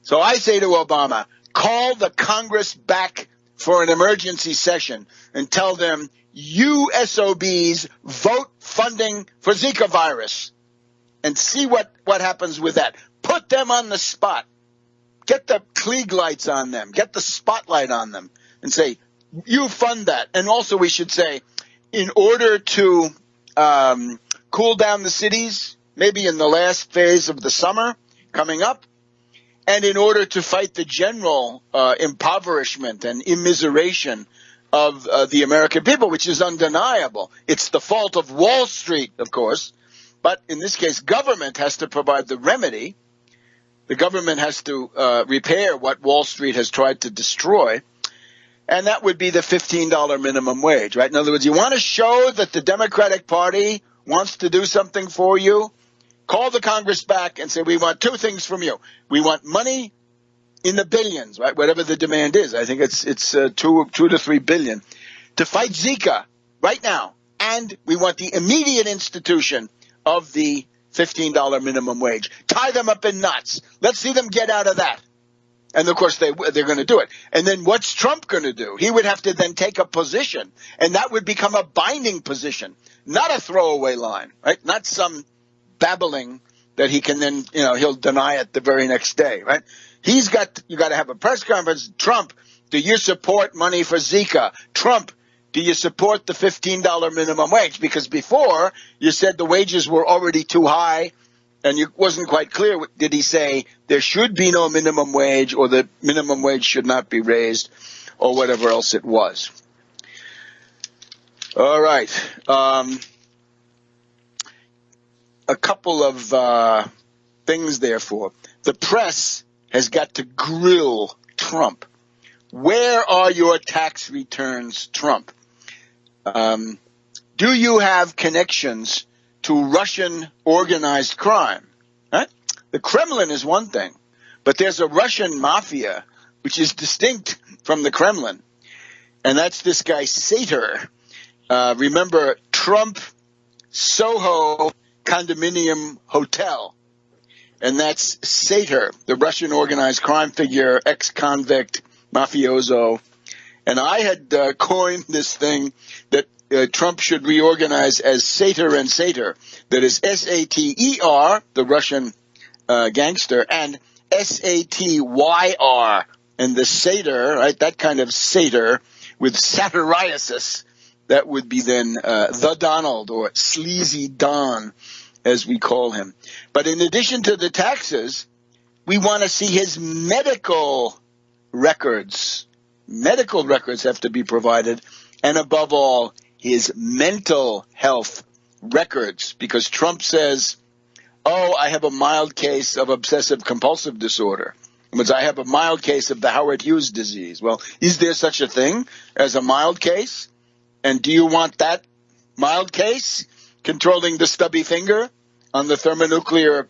So I say to Obama, call the Congress back for an emergency session and tell them, you SOBs, vote funding for Zika virus, and see what happens with that. Put them on the spot. Get the Klieg lights on them. Get the spotlight on them and say, you fund that. And also we should say, in order to cool down the cities, maybe in the last phase of the summer coming up, and in order to fight the general impoverishment and immiseration of the American people, which is undeniable. It's the fault of Wall Street, of course, but in this case, government has to provide the remedy. The government has to repair what Wall Street has tried to destroy, and that would be the $15 minimum wage, right? In other words, you want to show that the Democratic Party wants to do something for you, call the Congress back and say, we want two things from you. We want money in the billions, right? Whatever the demand is. I think it's 2 to 3 billion to fight Zika right now. And we want the immediate institution of the $15 minimum wage. Tie them up in knots. Let's see them get out of that. And of course they're going to do it. And then what's Trump going to do? He would have to then take a position, and that would become a binding position, not a throwaway line, right? Not some babbling that he can then, he'll deny it the very next day, right? You got to have a press conference. Trump, do you support money for Zika? Trump, do you support the $15 minimum wage? Because before you said the wages were already too high, and it wasn't quite clear. Did he say there should be no minimum wage, or the minimum wage should not be raised, or whatever else it was? All right. A couple of things, therefore. The press has got to grill Trump. Where are your tax returns, Trump? Do you have connections to Russian organized crime? Right? The Kremlin is one thing, but there's a Russian mafia which is distinct from the Kremlin, and that's this guy Sater. Remember Trump Soho condominium hotel, and that's Sater, the Russian organized crime figure, ex-convict, mafioso. And I had coined this thing that Trump should reorganize as Sater and Sater. That is S-A-T-E-R, the Russian gangster, and S-A-T-Y-R, and the Sater, right? That kind of Sater with satiriasis. That would be then the Donald, or Sleazy Don, as we call him. But in addition to the taxes, we want to see his medical records. Medical records have to be provided, and above all, his mental health records, because Trump says, oh, I have a mild case of obsessive compulsive disorder. I have a mild case of the Howard Hughes disease. Well, is there such a thing as a mild case? And do you want that mild case controlling the stubby finger on the thermonuclear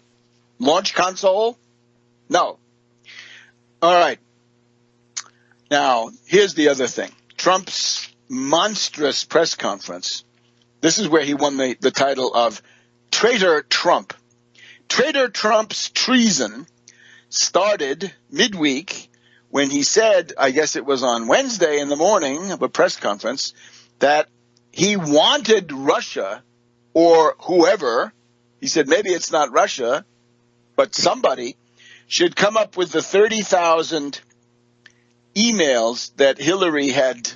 launch console? No. All right. Now, here's the other thing. Trump's monstrous press conference. This is where he won the title of Traitor Trump. Traitor Trump's treason started midweek when he said, I guess it was on Wednesday in the morning of a press conference, that he wanted Russia or whoever, he said maybe it's not Russia, but somebody should come up with the 30,000 emails that Hillary had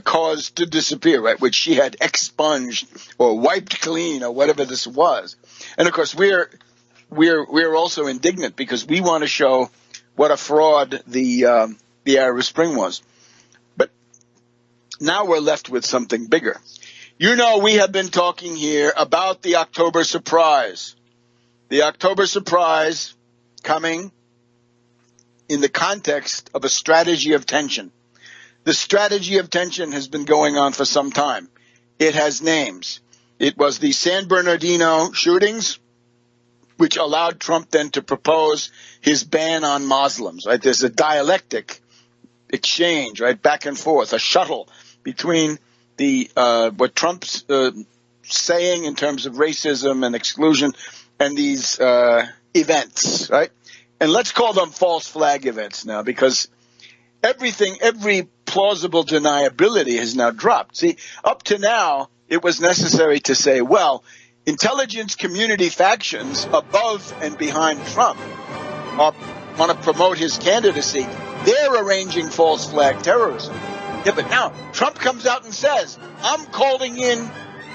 caused to disappear, right, which she had expunged or wiped clean or whatever this was. And of course we're also indignant because we want to show what a fraud the Arab Spring was. But now we're left with something bigger. We have been talking here about the October surprise. The October surprise coming in the context of a strategy of tension. The strategy of tension has been going on for some time. It has names. It was the San Bernardino shootings, which allowed Trump then to propose his ban on Muslims, right? There's a dialectic exchange, right, back and forth, a shuttle between the what Trump's saying in terms of racism and exclusion and these events, right? And let's call them false flag events now, because every plausible deniability has now dropped. See, up to now, it was necessary to say, well, intelligence community factions above and behind Trump want to promote his candidacy. They're arranging false flag terrorism. Yeah, but now Trump comes out and says, I'm calling in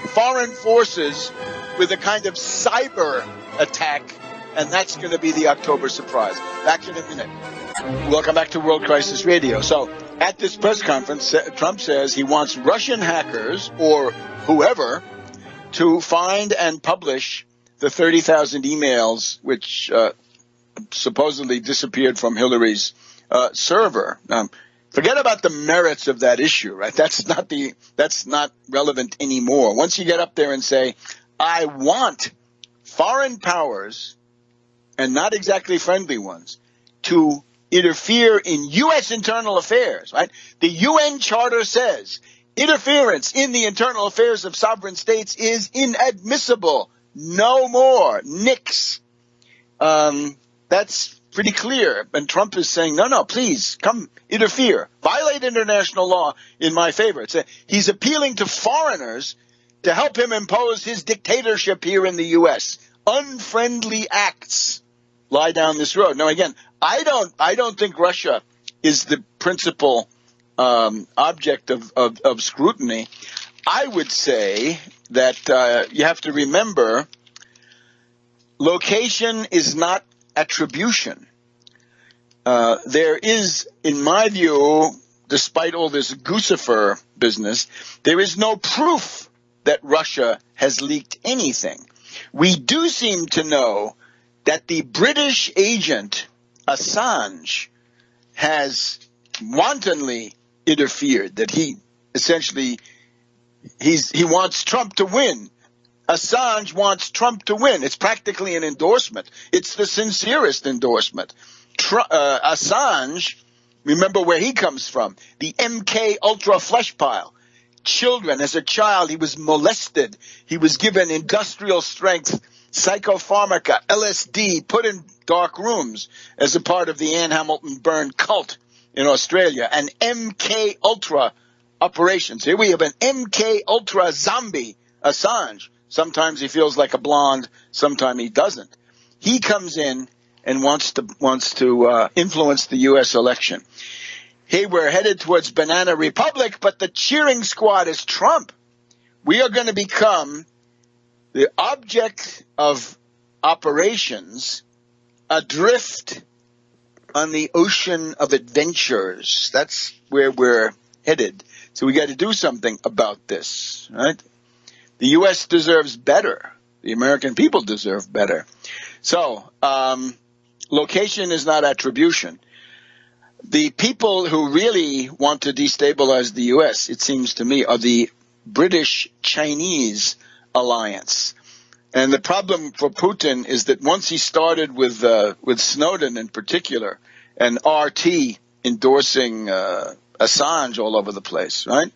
foreign forces with a kind of cyber attack, and that's going to be the October surprise. Back in a minute. Welcome back to World Crisis Radio. So at this press conference, Trump says he wants Russian hackers or whoever to find and publish the 30,000 emails which supposedly disappeared from Hillary's server. Forget about the merits of that issue, right? That's not relevant anymore. Once you get up there and say, I want foreign powers, and not exactly friendly ones, to interfere in U.S. internal affairs, right? The UN Charter says interference in the internal affairs of sovereign states is inadmissible. No more. Nix. That's pretty clear. And Trump is saying, no, please, come interfere. Violate international law in my favor. He's appealing to foreigners to help him impose his dictatorship here in the U.S. unfriendly acts lie down this road. Now, again, I don't think Russia is the principal object of scrutiny. I would say that you have to remember, location is not attribution. There is, in my view, despite all this Guccifer business, there is no proof that Russia has leaked anything. We do seem to know that the British agent Assange has wantonly interfered, that he essentially he wants Trump to win. Assange wants Trump to win. It's practically an endorsement. It's the sincerest endorsement. Assange, remember where he comes from, the MK Ultra flesh pile. Children, as a child, he was molested. He was given industrial strength psychopharmaca, LSD, put in dark rooms as a part of the Anne Hamilton Byrne cult in Australia, and MK Ultra operations. Here we have an MK Ultra zombie, Assange. Sometimes he feels like a blonde, sometimes he doesn't. He comes in and wants to influence the U.S. election. Hey, we're headed towards Banana Republic, but the cheering squad is Trump. We are going to become the object of operations adrift on the ocean of adventures. That's where we're headed. So we got to do something about this, right? The U.S. deserves better. The American people deserve better. So, location is not attribution. The people who really want to destabilize the U.S., it seems to me, are the British-Chinese alliance. And the problem for Putin is that once he started with Snowden in particular, and RT endorsing Assange all over the place, right?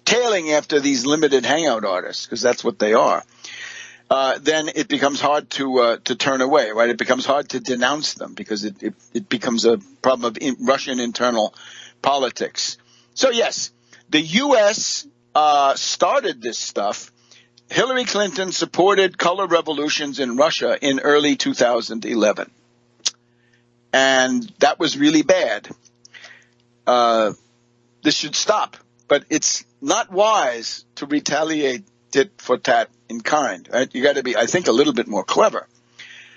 Tailing after these limited hangout artists, because that's what they are. Then it becomes hard to turn away, right? It becomes hard to denounce them because it becomes a problem of Russian internal politics. So yes, the U.S. started this stuff. Hillary Clinton supported color revolutions in Russia in early 2011. And that was really bad. This should stop. But it's not wise to retaliate tit for tat in kind, right? You got to be, I think, a little bit more clever.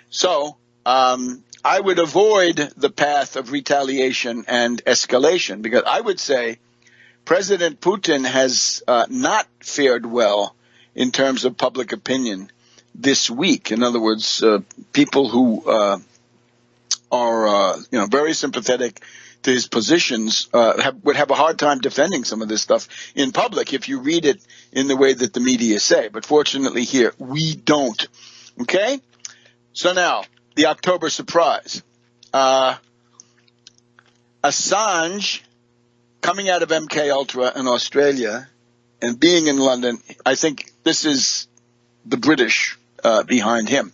So I would avoid the path of retaliation and escalation, because I would say President Putin has not fared well in terms of public opinion this week. In other words, people who are very sympathetic to his positions would have a hard time defending some of this stuff in public if you read it in the way that the media say. But fortunately here, we don't. Okay? So now, the October surprise. Assange, coming out of MK Ultra in Australia and being in London, I think this is the British behind him.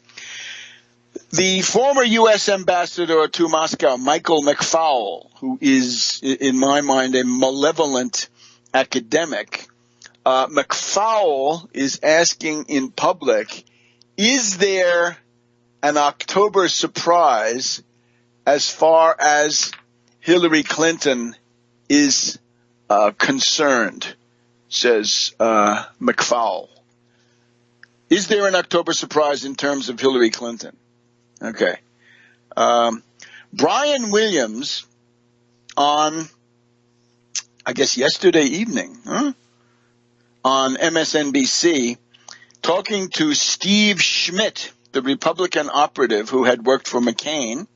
The former U.S. ambassador to Moscow, Michael McFaul, who is, in my mind, a malevolent academic, McFaul is asking in public, is there an October surprise as far as Hillary Clinton is concerned, says McFaul. Is there an October surprise in terms of Hillary Clinton? Okay. Brian Williams on, I guess, yesterday evening, on MSNBC, talking to Steve Schmidt, the Republican operative who had worked for McCain.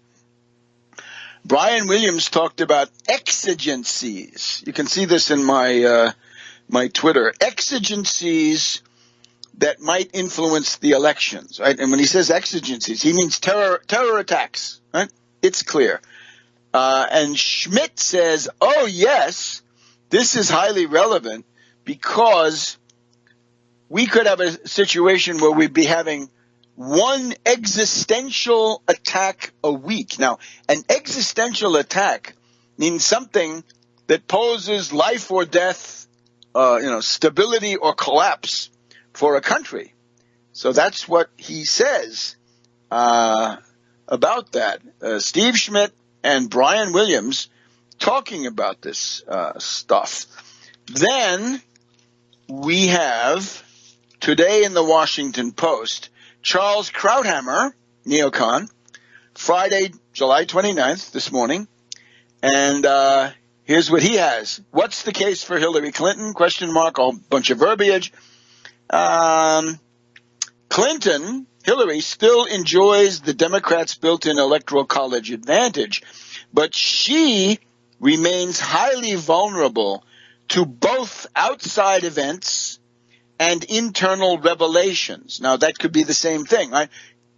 Brian Williams talked about exigencies. You can see this in my Twitter. Exigencies that might influence the elections, right? And when he says exigencies, he means terror attacks, right? It's clear. And Schmidt says, oh, yes, this is highly relevant because we could have a situation where we'd be having one existential attack a week. Now, an existential attack means something that poses life or death, stability or collapse for a country. So that's what he says about that. Steve Schmidt and Brian Williams talking about this stuff. Then we have today in the Washington Post, Charles Krauthammer, neocon, Friday, July 29th, this morning. And here's what he has. What's the case for Hillary Clinton? Question mark, a bunch of verbiage. Hillary still enjoys the Democrats' built-in electoral college advantage, but she remains highly vulnerable to both outside events and internal revelations. Now, that could be the same thing, right?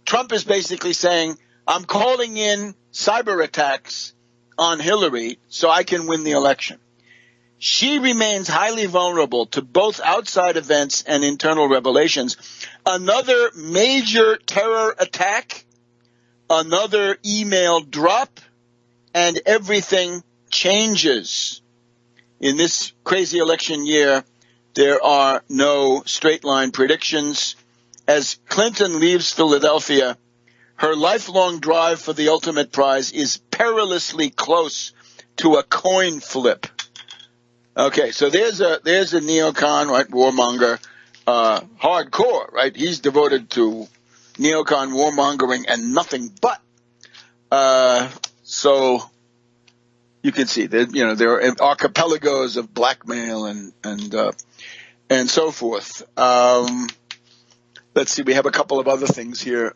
Trump is basically saying, I'm calling in cyber attacks on Hillary so I can win the election. She remains highly vulnerable to both outside events and internal revelations. Another major terror attack, another email drop, and everything changes. In this crazy election year, there are no straight line predictions. As Clinton leaves Philadelphia, her lifelong drive for the ultimate prize is perilously close to a coin flip. Okay, so there's a neocon, right, warmonger, hardcore, right? He's devoted to neocon warmongering and nothing but. So you can see that, there are archipelagos of blackmail and so forth. Let's see, we have a couple of other things here.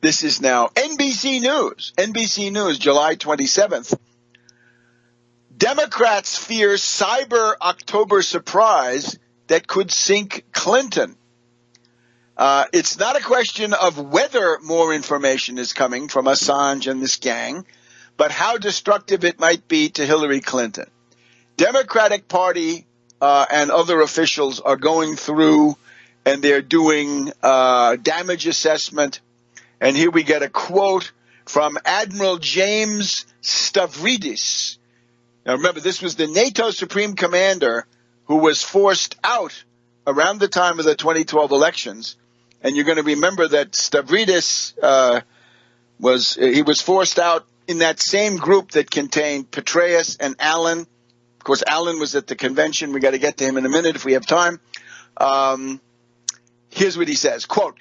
This is now NBC News. NBC News, July 27th. Democrats fear cyber October surprise that could sink Clinton. It's not a question of whether more information is coming from Assange and this gang, but how destructive it might be to Hillary Clinton. Democratic Party and other officials are going through and they're doing damage assessment. And here we get a quote from Admiral James Stavridis. Now remember, this was the NATO Supreme Commander who was forced out around the time of the 2012 elections. And you're going to remember that Stavridis was forced out in that same group that contained Petraeus and Allen. Of course, Allen was at the convention. We got to get to him in a minute if we have time. Here's what he says, quote,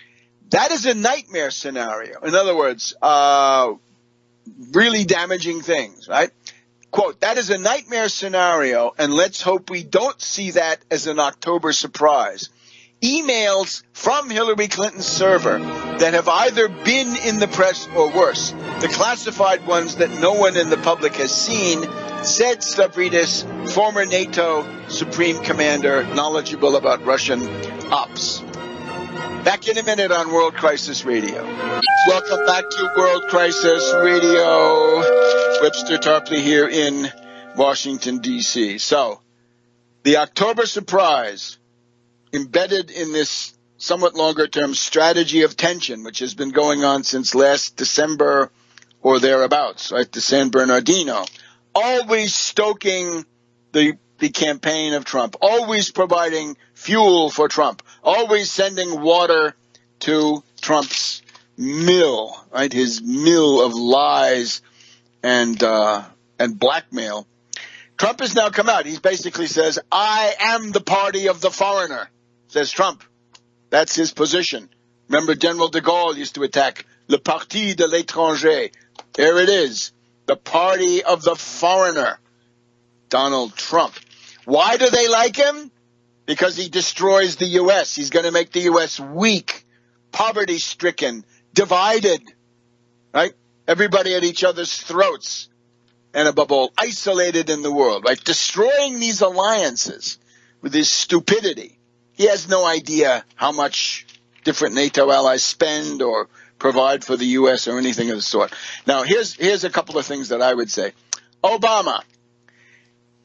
that is a nightmare scenario. In other words, really damaging things, right? Quote, that is a nightmare scenario, and let's hope we don't see that as an October surprise. Emails from Hillary Clinton's server that have either been in the press or worse, the classified ones that no one in the public has seen, said Stavridis, former NATO Supreme Commander, knowledgeable about Russian ops. Back in a minute on World Crisis Radio. Welcome back to World Crisis Radio. Webster Tarpley here in Washington, D.C. So, the October surprise, embedded in this somewhat longer-term strategy of tension, which has been going on since last December or thereabouts, right, the San Bernardino, always stoking the campaign of Trump, always providing fuel for Trump, always sending water to Trump's mill, right, his mill of lies and blackmail. Trump has now come out. He basically says, I am the party of the foreigner, says Trump. That's his position. Remember, General de Gaulle used to attack le parti de l'étranger. There it is, the party of the foreigner, Donald Trump. Why do they like him? Because he destroys the U.S. He's going to make the U.S. weak, poverty-stricken, divided, right? Everybody at each other's throats, and above all, isolated in the world, right? Destroying these alliances with his stupidity. He has no idea how much different NATO allies spend or provide for the U.S. or anything of the sort. Now, here's a couple of things that I would say. Obama,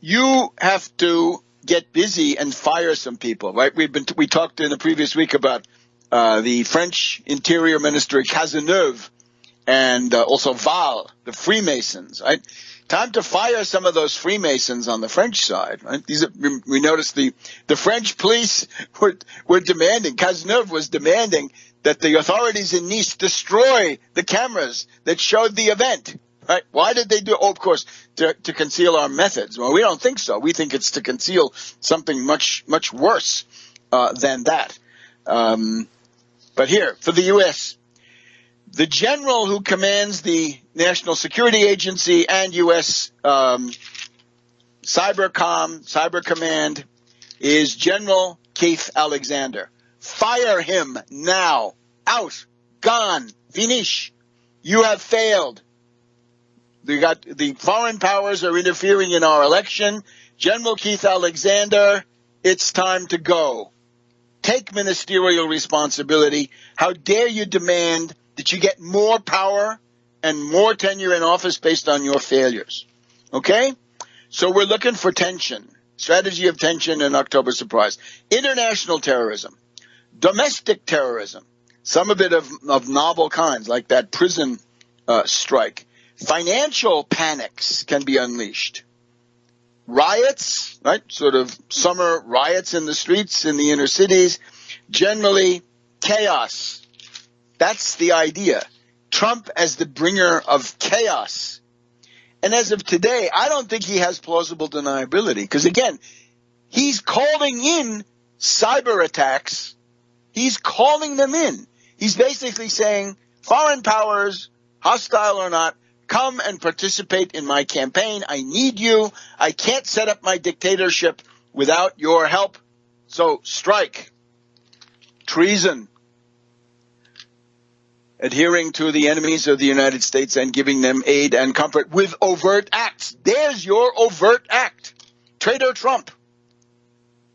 you have to get busy and fire some people, right? We talked in the previous week about the French Interior Minister Cazeneuve and also Val, the Freemasons, right? Time to fire some of those Freemasons on the French side. Right? We noticed the French police were demanding, Cazeneuve was demanding that the authorities in Nice destroy the cameras that showed the event. Right? Why did they do it? Oh, of course, to conceal our methods. Well, we don't think so. We think it's to conceal something much, much worse than that. But here, for the U.S., the general who commands the National Security Agency and U.S. Cyber Command is General Keith Alexander. Fire him now. Out. Gone. Finish. You have failed. The foreign powers are interfering in our election. General Keith Alexander, it's time to go. Take ministerial responsibility. How dare you demand that you get more power and more tenure in office based on your failures? Okay? So we're looking for tension. Strategy of tension and October surprise. International terrorism. Domestic terrorism. Some of it of novel kinds, like that prison strike. Financial panics can be unleashed. Riots, right? Sort of summer riots in the streets, in the inner cities. Generally, chaos. That's the idea. Trump as the bringer of chaos. And as of today, I don't think he has plausible deniability. Because again, he's calling in cyber attacks. He's calling them in. He's basically saying, foreign powers, hostile or not, come and participate in my campaign. I need you. I can't set up my dictatorship without your help. So strike. Treason. Adhering to the enemies of the United States and giving them aid and comfort with overt acts. There's your overt act. Traitor Trump.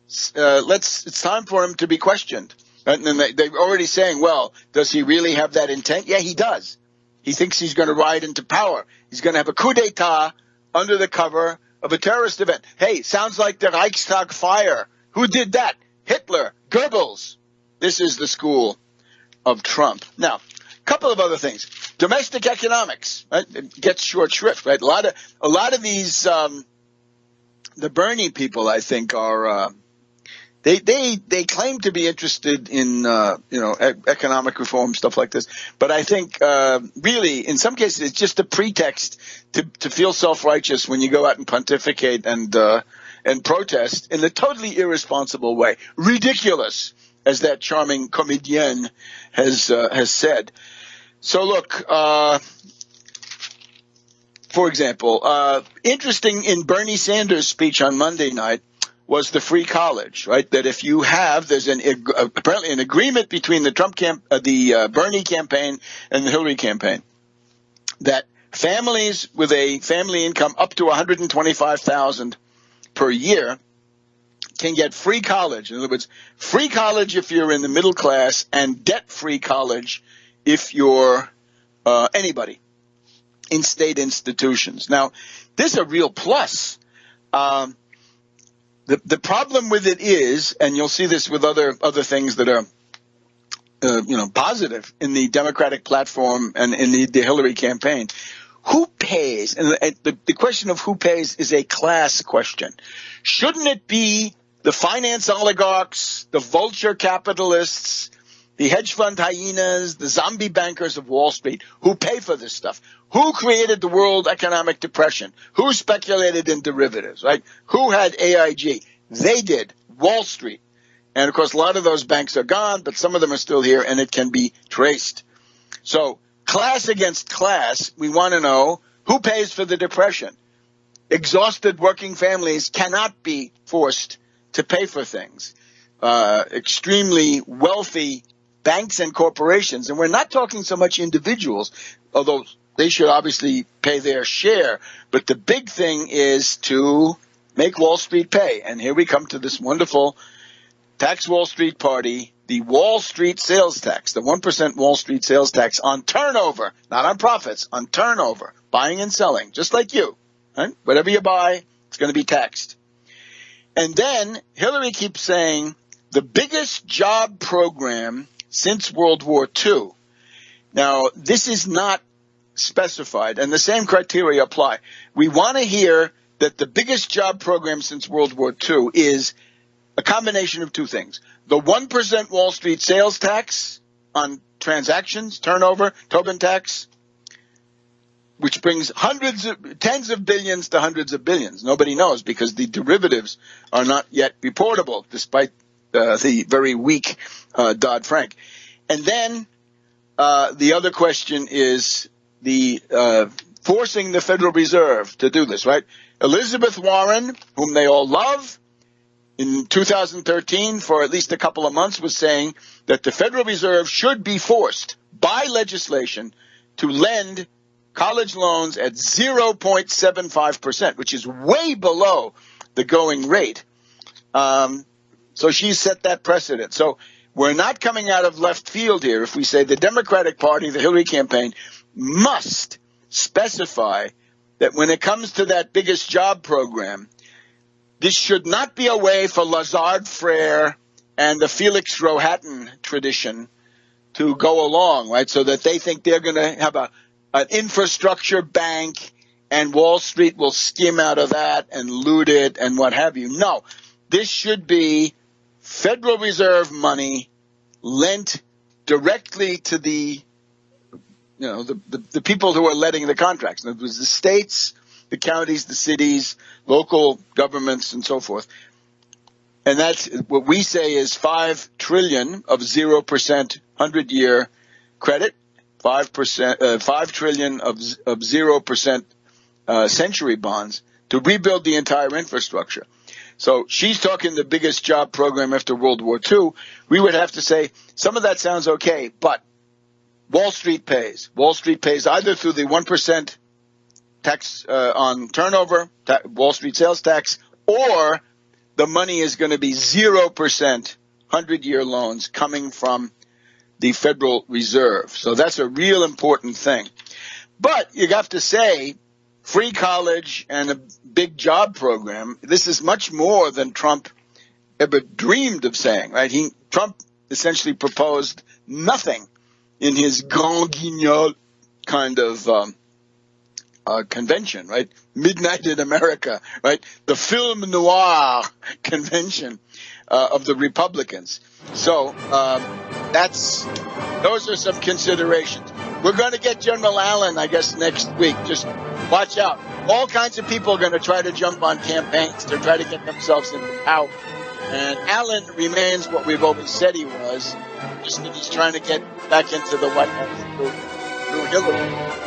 It's time for him to be questioned. And then they're already saying, well, does he really have that intent? Yeah, he does. He thinks he's going to ride into power. He's going to have a coup d'etat under the cover of a terrorist event. Hey, sounds like the Reichstag fire. Who did that? Hitler, Goebbels. This is the school of Trump. Now, a couple of other things. Domestic economics, right? It gets short shrift, right? A lot of these, the Bernie people, I think, are, They claim to be interested in economic reform, stuff like this, but I think really in some cases it's just a pretext to feel self-righteous when you go out and pontificate and protest in a totally irresponsible way, ridiculous, as that charming comedienne has said. So look, for example, interesting in Bernie Sanders' speech on Monday night was the free college, right? That if you have, there's apparently an agreement between the Bernie campaign and the Hillary campaign that families with a family income up to $125,000 per year can get free college. In other words, free college if you're in the middle class and debt-free college if you're anybody in state institutions. Now, this is a real plus. The problem with it is, and you'll see this with other things that are, positive in the Democratic platform and in the Hillary campaign. Who pays? And the question of who pays is a class question. Shouldn't it be the finance oligarchs, the vulture capitalists, the hedge fund hyenas, the zombie bankers of Wall Street who pay for this stuff? Who created the world economic depression? Who speculated in derivatives, right? Who had AIG? They did. Wall Street. And, of course, a lot of those banks are gone, but some of them are still here, and it can be traced. So class against class, we want to know who pays for the depression. Exhausted working families cannot be forced to pay for things. Extremely wealthy banks and corporations, and we're not talking so much individuals, although they should obviously pay their share. But the big thing is to make Wall Street pay. And here we come to this wonderful Tax Wall Street party, the Wall Street sales tax, the 1% Wall Street sales tax on turnover, not on profits, on turnover, buying and selling, just like you. Right? Whatever you buy, it's going to be taxed. And then Hillary keeps saying the biggest job program since World War II. Now, this is not specified, and the same criteria apply. We want to hear that the biggest job program since World War II is a combination of two things. The 1% Wall Street sales tax on transactions, turnover, Tobin tax, which brings tens of billions to hundreds of billions. Nobody knows because the derivatives are not yet reportable, despite the very weak Dodd-Frank. And then the other question is the forcing the Federal Reserve to do this, right? Elizabeth Warren, whom they all love, in 2013, for at least a couple of months, was saying that the Federal Reserve should be forced by legislation to lend college loans at 0.75%, which is way below the going rate. So she set that precedent. So we're not coming out of left field here if we say the Democratic Party, the Hillary campaign, must specify that when it comes to that biggest job program, this should not be a way for Lazard Frere and the Felix Rohatyn tradition to go along, right? So that they think they're going to have an infrastructure bank and Wall Street will skim out of that and loot it and what have you. No, this should be Federal Reserve money lent directly to the people who are letting the contracts. And it was the states, the counties, the cities, local governments, and so forth. And that's what we say is $5 trillion of 0% 100-year credit, 5 trillion of 0% century bonds to rebuild the entire infrastructure. So she's talking the biggest job program after World War II. We would have to say some of that sounds okay, but Wall Street pays. Wall Street pays either through the 1% tax on turnover, Wall Street sales tax, or the money is going to be 0% 100-year loans coming from the Federal Reserve. So that's a real important thing. But you have to say, free college and a big job program, this is much more than Trump ever dreamed of saying, right? Trump essentially proposed nothing in his Grand Guignol kind of convention, right? Midnight in America, right? The film noir convention of the Republicans. So those are some considerations. We're going to get General Allen, I guess, next week. Just watch out. All kinds of people are going to try to jump on campaigns to try to get themselves into power. And Allen remains what we've always said he was, just that he's trying to get back into the White House through Hillary.